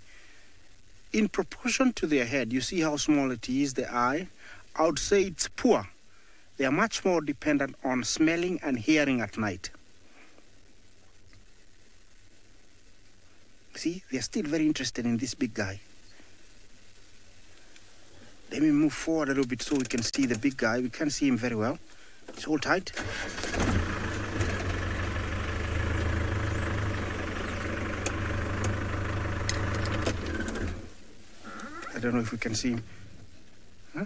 in proportion to their head. You see how small it is, the eye? I would say it's poor. They are much more dependent on smelling and hearing at night. See, they're still very interested in this big guy. Let me move forward a little bit so we can see the big guy. We can't see him very well. It's hold tight. I don't know if we can see him. Huh?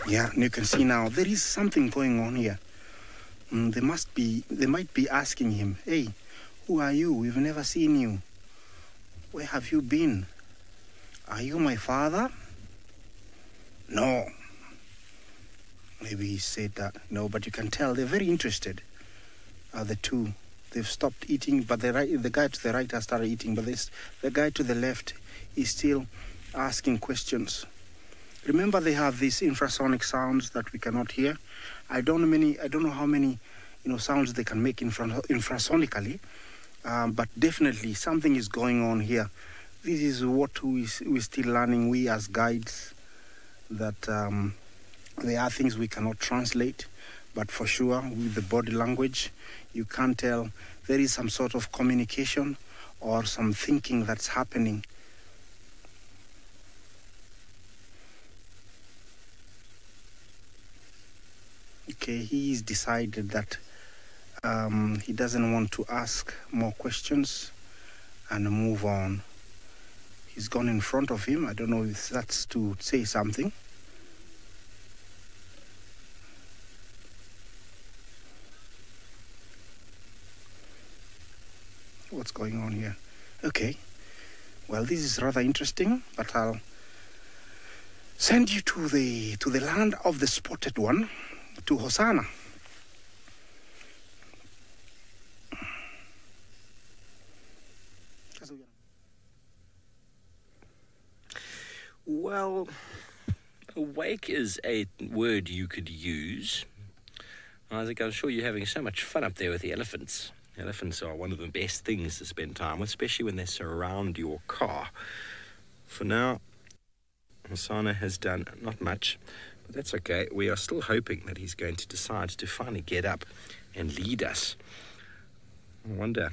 Yeah, and you can see now there is something going on here. They might be asking him, hey, who are you? We've never seen you. Where have you been? Are you my father? No. Maybe he said that. No, but you can tell they're very interested. The two. They've stopped eating, but the guy to the right has started eating, but the guy to the left is still asking questions. Remember, they have these infrasonic sounds that we cannot hear. I don't know how many, sounds they can make infrasonically, but definitely something is going on here. This is what we're still learning, we as guides, that there are things we cannot translate, but for sure, with the body language, you can't tell there is some sort of communication or some thinking that's happening. Okay, he's decided that he doesn't want to ask more questions and move on. He's gone in front of him. I don't know if that's to say something. What's going on here? Okay. Well, this is rather interesting, but I'll send you to the land of the spotted one, to Hosanna. Well, awake is a word you could use. Isaac, I'm sure you're having so much fun up there with the elephants. Elephants are one of the best things to spend time with, especially when they surround your car. For now, Hosanna has done not much, but that's okay. We are still hoping that he's going to decide to finally get up and lead us. I wonder,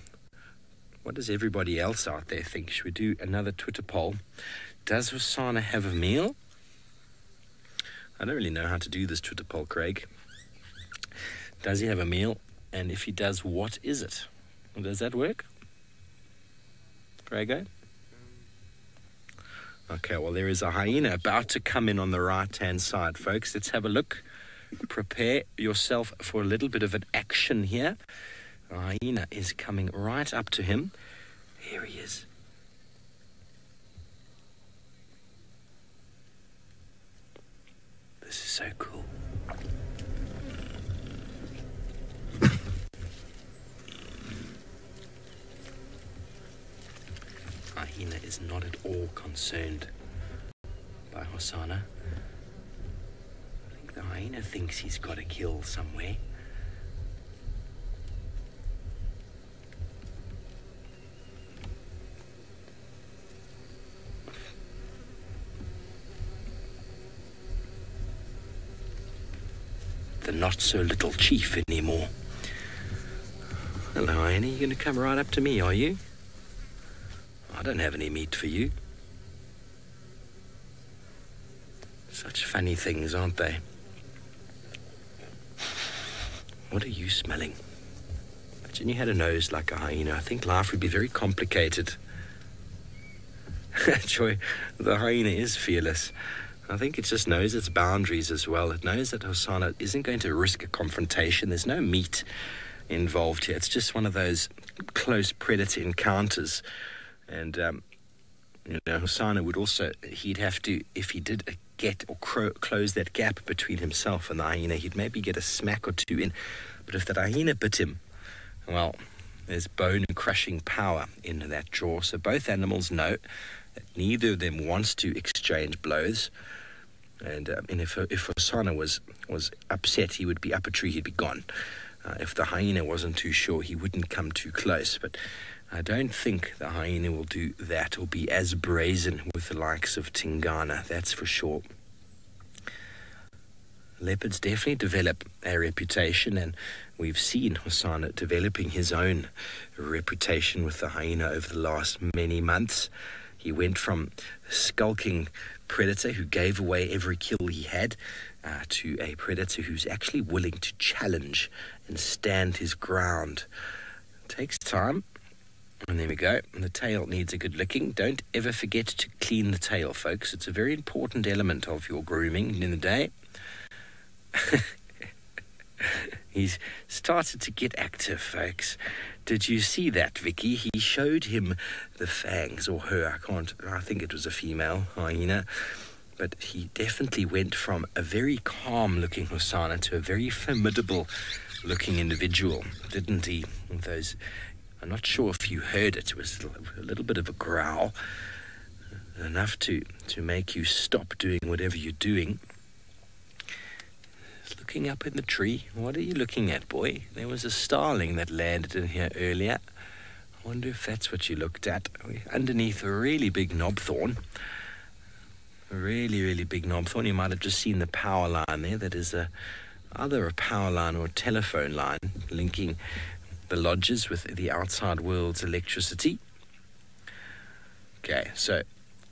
what does everybody else out there think? Should we do another Twitter poll? Does Hosanna have a meal? I don't really know how to do this Twitter poll, Craig. Does he have a meal? And if he does, what is it? Does that work? Craigo? Okay, well, there is a hyena about to come in on the right-hand side, folks. Let's have a look. Prepare yourself for a little bit of an action here. A hyena is coming right up to him. Here he is. This is so cool. more concerned by Hosana. I think the hyena thinks he's got a kill somewhere. The not-so-little chief anymore. Hello, hyena. You going to come right up to me, are you? I don't have any meat for you. Such funny things, aren't they? What are you smelling? Imagine you had a nose like a hyena. I think life would be very complicated. Joy, the hyena is fearless. I think it just knows its boundaries as well. It knows that Hosana isn't going to risk a confrontation. There's no meat involved here. It's just one of those close predator encounters. And, Hosana would also, he'd have to, if he did get or close that gap between himself and the hyena, he'd maybe get a smack or two in. But if that hyena bit him, well, there's bone-crushing power in that jaw. So both animals know that neither of them wants to exchange blows. And if Hosana was upset, he would be up a tree, he'd be gone. If the hyena wasn't too sure, he wouldn't come too close. But I don't think the hyena will do that or be as brazen with the likes of Tingana, that's for sure. Leopards definitely develop a reputation, and we've seen Hosana developing his own reputation with the hyena over the last many months. He went from a skulking predator who gave away every kill he had to a predator who's actually willing to challenge and stand his ground. It takes time. And there we go. The tail needs a good licking. Don't ever forget to clean the tail, folks. It's a very important element of your grooming in the day. He's started to get active, folks. Did you see that, Vicky? He showed him the fangs, or her. I think it was a female hyena. But he definitely went from a very calm-looking Hosana to a very formidable-looking individual, didn't he? Those, I'm not sure if you heard it. It was a little bit of a growl, enough to make you stop doing whatever you're doing. Looking up in the tree. What are you looking at, boy? There was a starling that landed in here earlier. I wonder if that's what you looked at. Underneath a really big knobthorn. A really, really big knobthorn. You might have just seen the power line there. That is either a power line or a telephone line linking the lodges with the outside world's electricity. Okay, so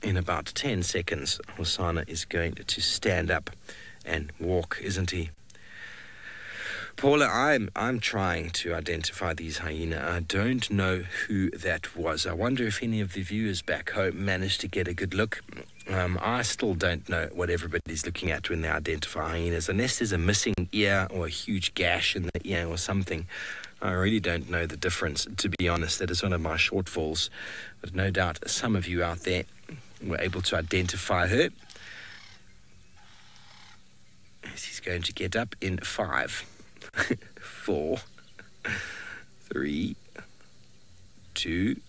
in about 10 seconds, Hosana is going to stand up and walk, isn't he? Paula, I'm trying to identify these hyena. I don't know who that was. I wonder if any of the viewers back home managed to get a good look. I still don't know what everybody's looking at when they identify hyenas, unless there's a missing ear or a huge gash in the ear or something. I really don't know the difference, to be honest. That is one of my shortfalls. But no doubt some of you out there were able to identify her. He's going to get up in 5, 4, 3, 2,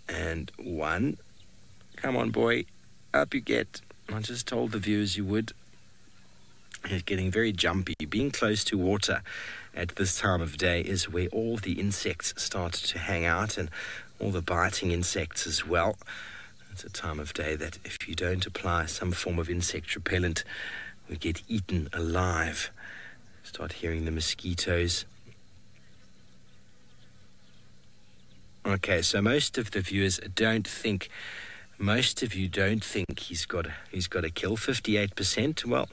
and 1. Come on, boy. Up you get. I just told the viewers you would. He's getting very jumpy. Being close to water at this time of day is where all the insects start to hang out, and all the biting insects as well. It's a time of day that if you don't apply some form of insect repellent, we get eaten alive. Start hearing the mosquitoes. Okay, so most of the viewers don't think he's got a kill. 58%. Well,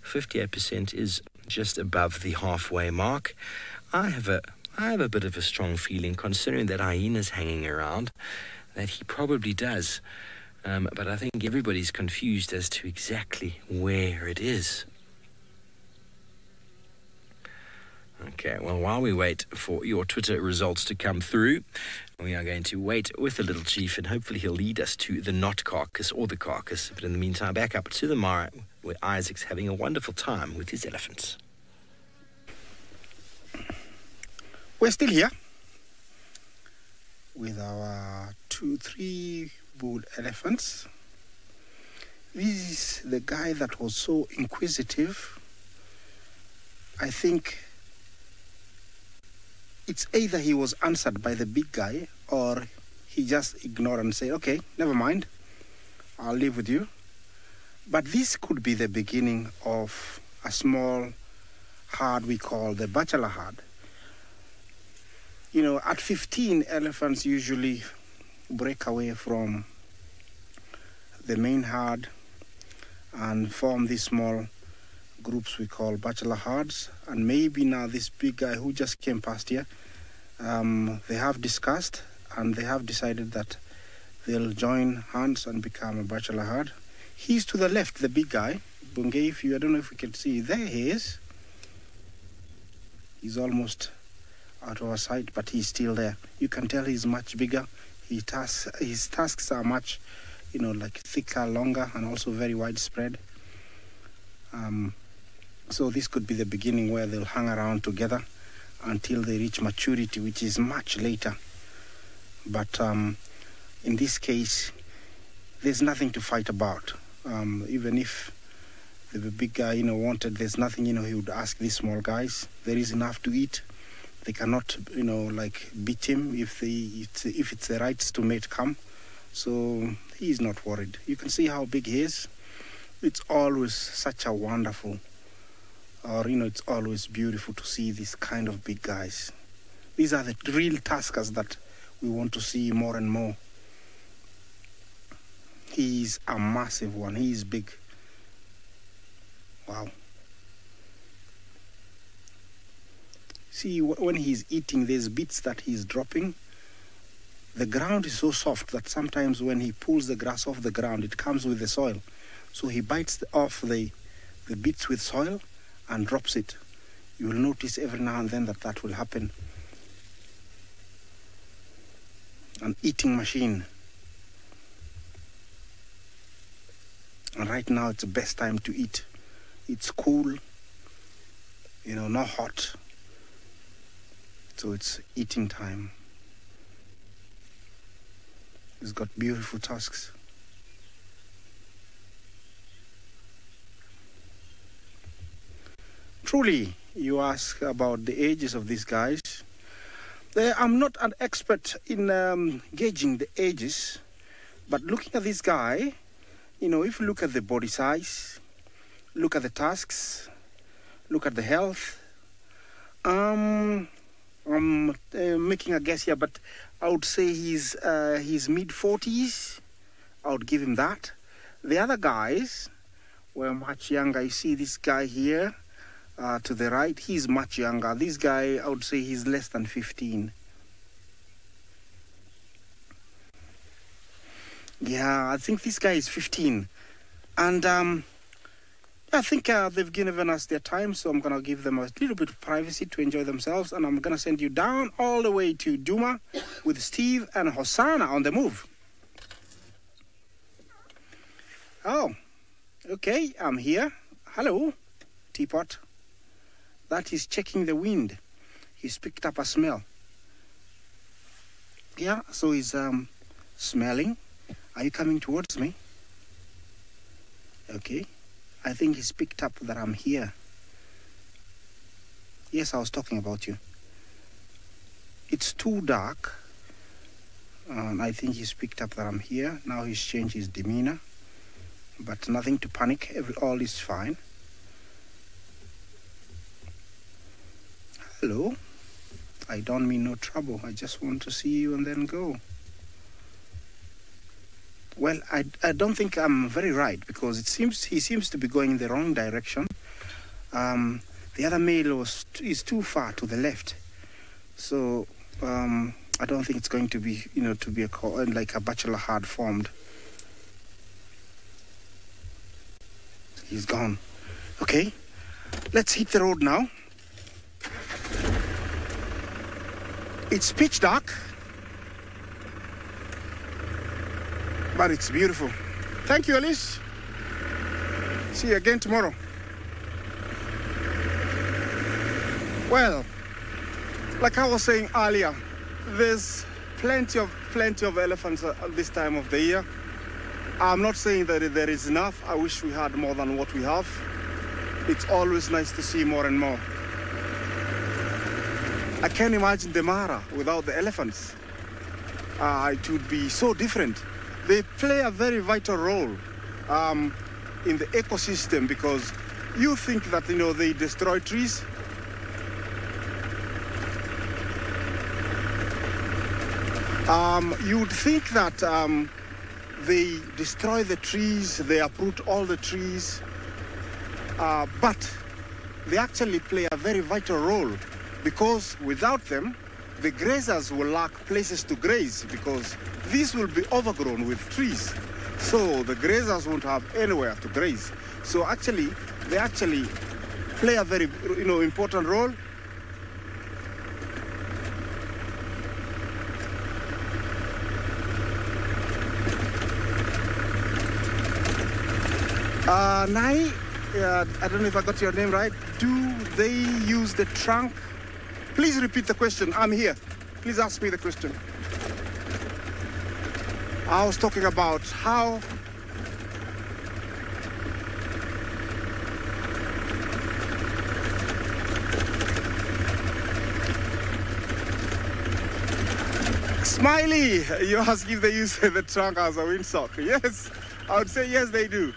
58% is just above the halfway mark. I have a bit of a strong feeling, considering that hyena's hanging around, that he probably does. But I think everybody's confused as to exactly where it is. Okay, well, while we wait for your Twitter results to come through, we are going to wait with the little chief, and hopefully he'll lead us to the not carcass or the carcass. But in the meantime, back up to the Mara, where Isaac's having a wonderful time with his elephants. We're still here with our 2, 3 bull elephants. This is the guy that was so inquisitive. I think it's either he was answered by the big guy or he just ignored and said, okay, never mind, I'll live with you. But this could be the beginning of a small herd we call the bachelor herd. You know, at 15, elephants usually break away from the main herd and form these small groups we call bachelor herds. And maybe now this big guy who just came past here, they have discussed and they have decided that they'll join hands and become a bachelor herd. He's to the left, the big guy. Bungay, I don't know if we can see. There he is. He's almost out of our sight, but he's still there. You can tell he's much bigger. His tusks are much, you know, like thicker, longer, and also very widespread. So this could be the beginning where they'll hang around together until they reach maturity, which is much later. But in this case, there's nothing to fight about. Even if the big guy, you know, wanted, there's nothing, you know, he would ask these small guys. There is enough to eat. They cannot, you know, like beat him if it's the rights to mate come. So he's not worried. You can see how big he is. It's always such a wonderful, or, you know, it's always beautiful to see these kind of big guys. These are the real tuskers that we want to see more and more. He's a massive one. He is big. Wow. See, when he's eating, there's bits that he's dropping. The ground is so soft that sometimes when he pulls the grass off the ground, it comes with the soil. So he bites off the bits with soil and drops it. You will notice every now and then that will happen. An eating machine. And right now it's the best time to eat. It's cool, you know, not hot. So it's eating time. It's got beautiful tusks. Truly, you ask about the ages of these guys. I'm not an expert in gauging the ages, but looking at this guy, you know, if you look at the body size, look at the tusks, look at the health, I'm making a guess here, but I would say he's mid-40s. I would give him that. The other guys were much younger. You see this guy here to the right, he's much younger. This guy, I would say he's less than 15. Yeah, I think this guy is 15. And I think they've given us their time, so I'm going to give them a little bit of privacy to enjoy themselves, and I'm going to send you down all the way to Duma with Steve and Hosanna on the move. Oh, okay, I'm here. Hello, Teapot. That is checking the wind. He's picked up a smell. Yeah, so he's smelling. Are you coming towards me? Okay. I think he's picked up that I'm here. Yes, I was talking about you. It's too dark. And I think he's picked up that I'm here. Now he's changed his demeanor. But nothing to panic. All is fine. Hello. I don't mean no trouble. I just want to see you and then go. Well, I don't think I'm very right, because he seems to be going in the wrong direction. The other male is too far to the left, so I don't think it's going to be, you know, to be like a bachelor herd formed. He's gone. Okay, let's hit the road now. It's pitch dark, but it's beautiful. Thank you, Alice. See you again tomorrow. Well, like I was saying earlier, there's plenty of plenty of elephants at this time of the year. I'm not saying that there is enough. I wish we had more than what we have. It's always nice to see more and more. I can't imagine the Mara without the elephants. It would be so different. They play a very vital role in the ecosystem, because you think that, you know, they destroy trees. You would think that they destroy the trees, they uproot all the trees, but they actually play a very vital role, because without them, the grazers will lack places to graze, because these will be overgrown with trees. So the grazers won't have anywhere to graze. So actually, they actually play a very, you know, important role. Nai, I don't know if I got your name right. Do they use the trunk? Please repeat the question. I'm here. Please ask me the question. I was talking about how Smiley, you ask if they use the trunk as a windsock. Yes, I would say yes, they do.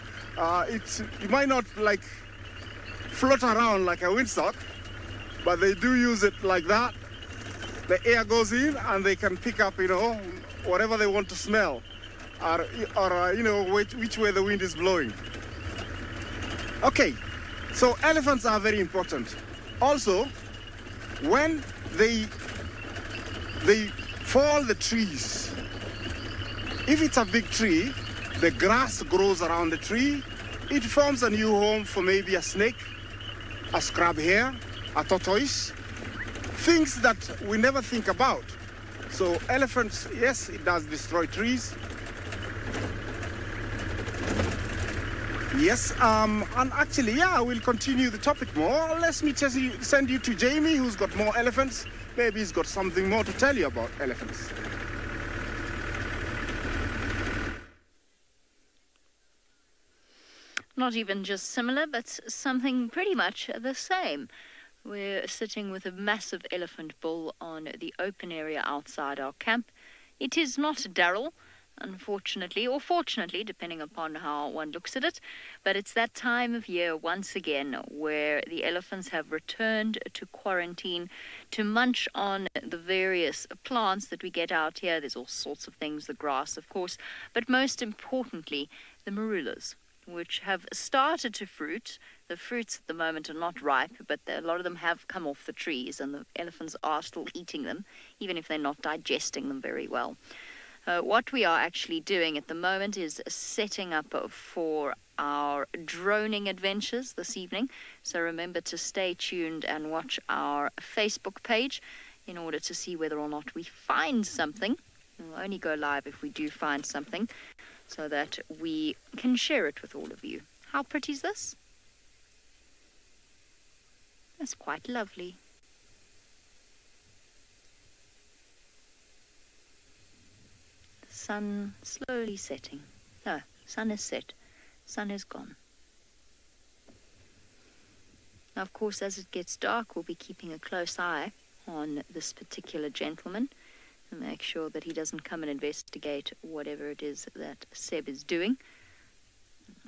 You might not like float around like a windsock, but they do use it like that. The air goes in and they can pick up, you know, whatever they want to smell, or you know, which way the wind is blowing. Okay, so elephants are very important. Also, when they fall the trees, if it's a big tree, the grass grows around the tree. It forms a new home for maybe a snake, a scrub hare, a tortoise, things that we never think about. So elephants, yes, it does destroy trees. Yes, and actually, yeah, we'll continue the topic more. Let me just send you to Jamie, who's got more elephants. Maybe he's got something more to tell you about elephants. Not even just similar, but something pretty much the same. We're sitting with a massive elephant bull on the open area outside our camp. It is not Daryl, unfortunately, or fortunately, depending upon how one looks at it, but it's that time of year once again where the elephants have returned to quarantine to munch on the various plants that we get out here. There's all sorts of things, the grass, of course, but most importantly, the marulas, which have started to fruit. The fruits at the moment are not ripe, but a lot of them have come off the trees, and the elephants are still eating them, even if they're not digesting them very well. What we are actually doing at the moment is setting up for our droning adventures this evening. So remember to stay tuned and watch our Facebook page in order to see whether or not we find something. We'll only go live if we do find something, so that we can share it with all of you. How pretty is this? That's quite lovely. The sun slowly setting. No, sun is set. Sun is gone. Now, of course, as it gets dark, we'll be keeping a close eye on this particular gentleman and make sure that he doesn't come and investigate whatever it is that Seb is doing.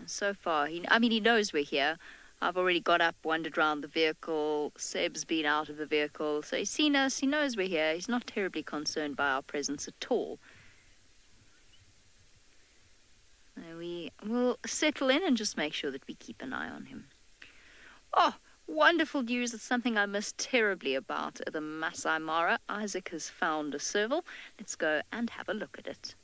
So far, he knows we're here. I've already got up, wandered around the vehicle. Seb's been out of the vehicle. So he's seen us, he knows we're here. He's not terribly concerned by our presence at all. We will settle in and just make sure that we keep an eye on him. Oh, wonderful news. It's something I missed terribly about the Masai Mara. Isaac has found a serval. Let's go and have a look at it.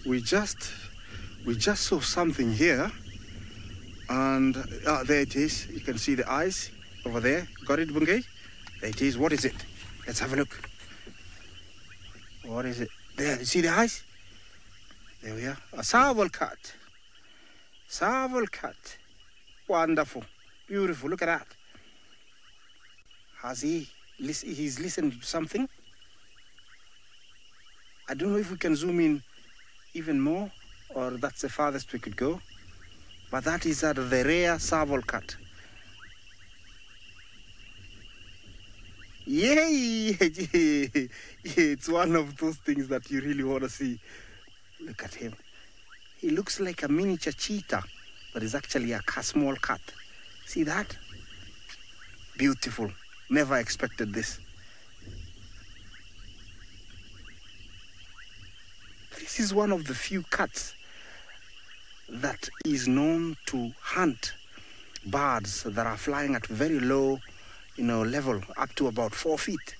We just saw something here, and there it is. You can see the eyes over there. Got it, Bungay? There it is. What is it? Let's have a look. What is it? There, you see the eyes? There we are. A serval cat. Serval cat. Wonderful. Beautiful. Look at that. Has he He's listened to something. I don't know if we can zoom in even more, or that's the farthest we could go. But that is the rare serval cat. Yay! It's one of those things that you really want to see. Look at him. He looks like a miniature cheetah, but is actually a small cat. See that? Beautiful. Never expected this. This is one of the few cats that is known to hunt birds that are flying at very low, level, up to about 4 feet.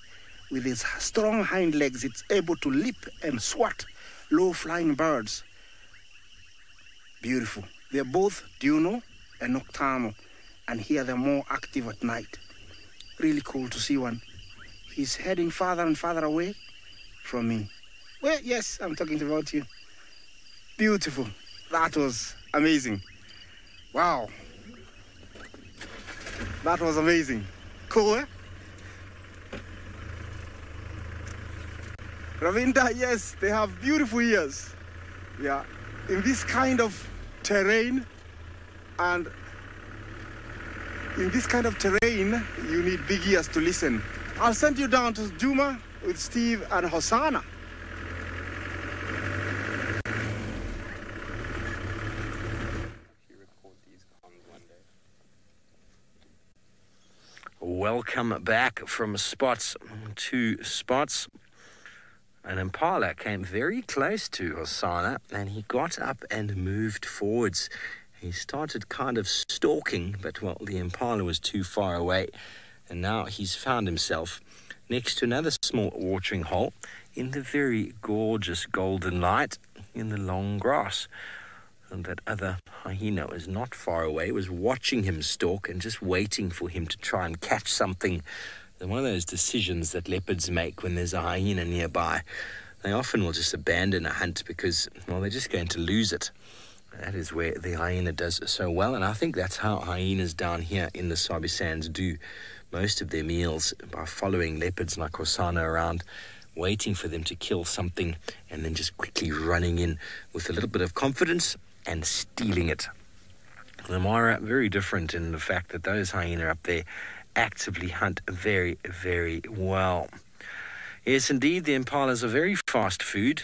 With its strong hind legs, it's able to leap and swat low-flying birds. Beautiful. They're both diurnal and nocturnal, and here they're more active at night. Really cool to see one. He's heading farther and farther away from me. Well, yes, I'm talking about you. Beautiful. That was amazing. Wow. That was amazing. Cool, eh? Ravinda, yes, they have beautiful ears. Yeah, in this kind of terrain, and in this kind of terrain, you need big ears to listen. I'll send you down to Juma with Steve and Hosanna. Welcome back from spots to spots. An impala came very close to Hosanna, and he got up and moved forwards. He started kind of stalking, but, well, the impala was too far away, and now he's found himself next to another small watering hole in the very gorgeous golden light in the long grass. And that other hyena was not far away, was watching him stalk and just waiting for him to try and catch something. And one of those decisions that leopards make when there's a hyena nearby. They often will just abandon a hunt because, well, they're just going to lose it. That is where the hyena does so well, and I think that's how hyenas down here in the Sabi Sands do most of their meals, by following leopards like Hosanna around, waiting for them to kill something, and then just quickly running in with a little bit of confidence and stealing it. The Mara, very different in the fact that those hyena up there actively hunt very, very well. Yes, indeed, the impalas are very fast food,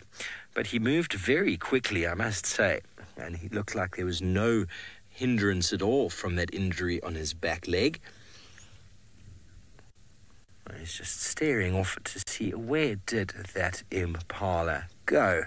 but he moved very quickly, I must say, and he looked like there was no hindrance at all from that injury on his back leg. He's just staring off to see where did that impala go.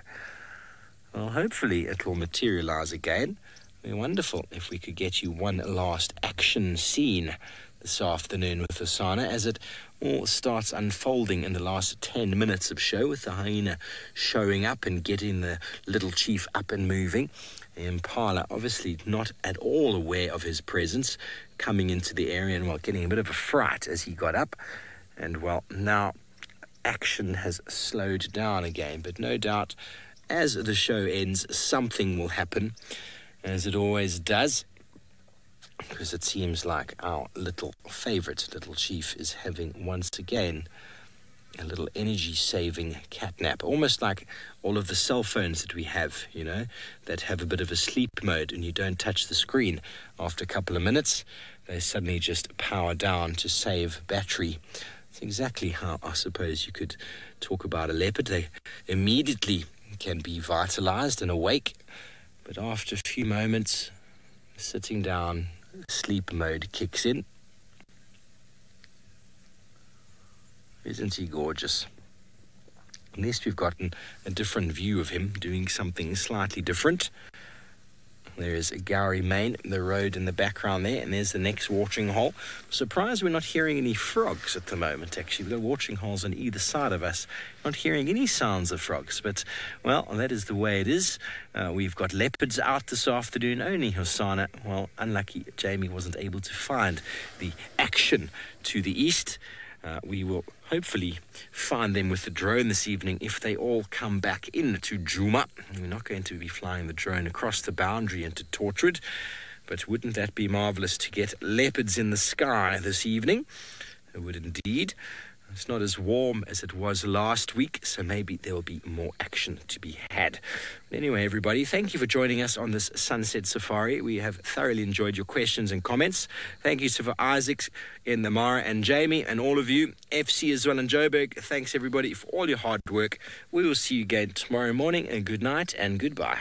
Well, hopefully it will materialize again. It would be wonderful if we could get you one last action scene this afternoon with Hosanna, as it all starts unfolding in the last 10 minutes of show, with the hyena showing up and getting the little chief up and moving. The impala obviously not at all aware of his presence, coming into the area and, well, getting a bit of a fright as he got up. And, well, now action has slowed down again, but no doubt as the show ends, something will happen, as it always does, because it seems like our little favourite little chief is having once again a little energy-saving catnap, almost like all of the cell phones that we have, that have a bit of a sleep mode, and you don't touch the screen. After a couple of minutes, they suddenly just power down to save battery. It's exactly how I suppose you could talk about a leopard. They immediately can be vitalized and awake, but after a few moments, sitting down, sleep mode kicks in. Isn't he gorgeous? At least we've gotten a different view of him doing something slightly different. There is Gowrie Main, the road in the background there, and there's the next watering hole. I'm surprised we're not hearing any frogs at the moment, actually. We've got watering holes on either side of us. Not hearing any sounds of frogs, but, well, that is the way it is. We've got leopards out this afternoon, only Hosanna. Well, unlucky Jamie wasn't able to find the action to the east. We will hopefully find them with the drone this evening if they all come back into Juma. We're not going to be flying the drone across the boundary into Torchwood, but wouldn't that be marvellous to get leopards in the sky this evening? It would indeed. It's not as warm as it was last week, so maybe there will be more action to be had. But anyway, everybody, thank you for joining us on this Sunset Safari. We have thoroughly enjoyed your questions and comments. Thank you to for Isaac, Mara and Jamie, and all of you. FC as well in Joburg. Thanks, everybody, for all your hard work. We will see you again tomorrow morning, and good night and goodbye.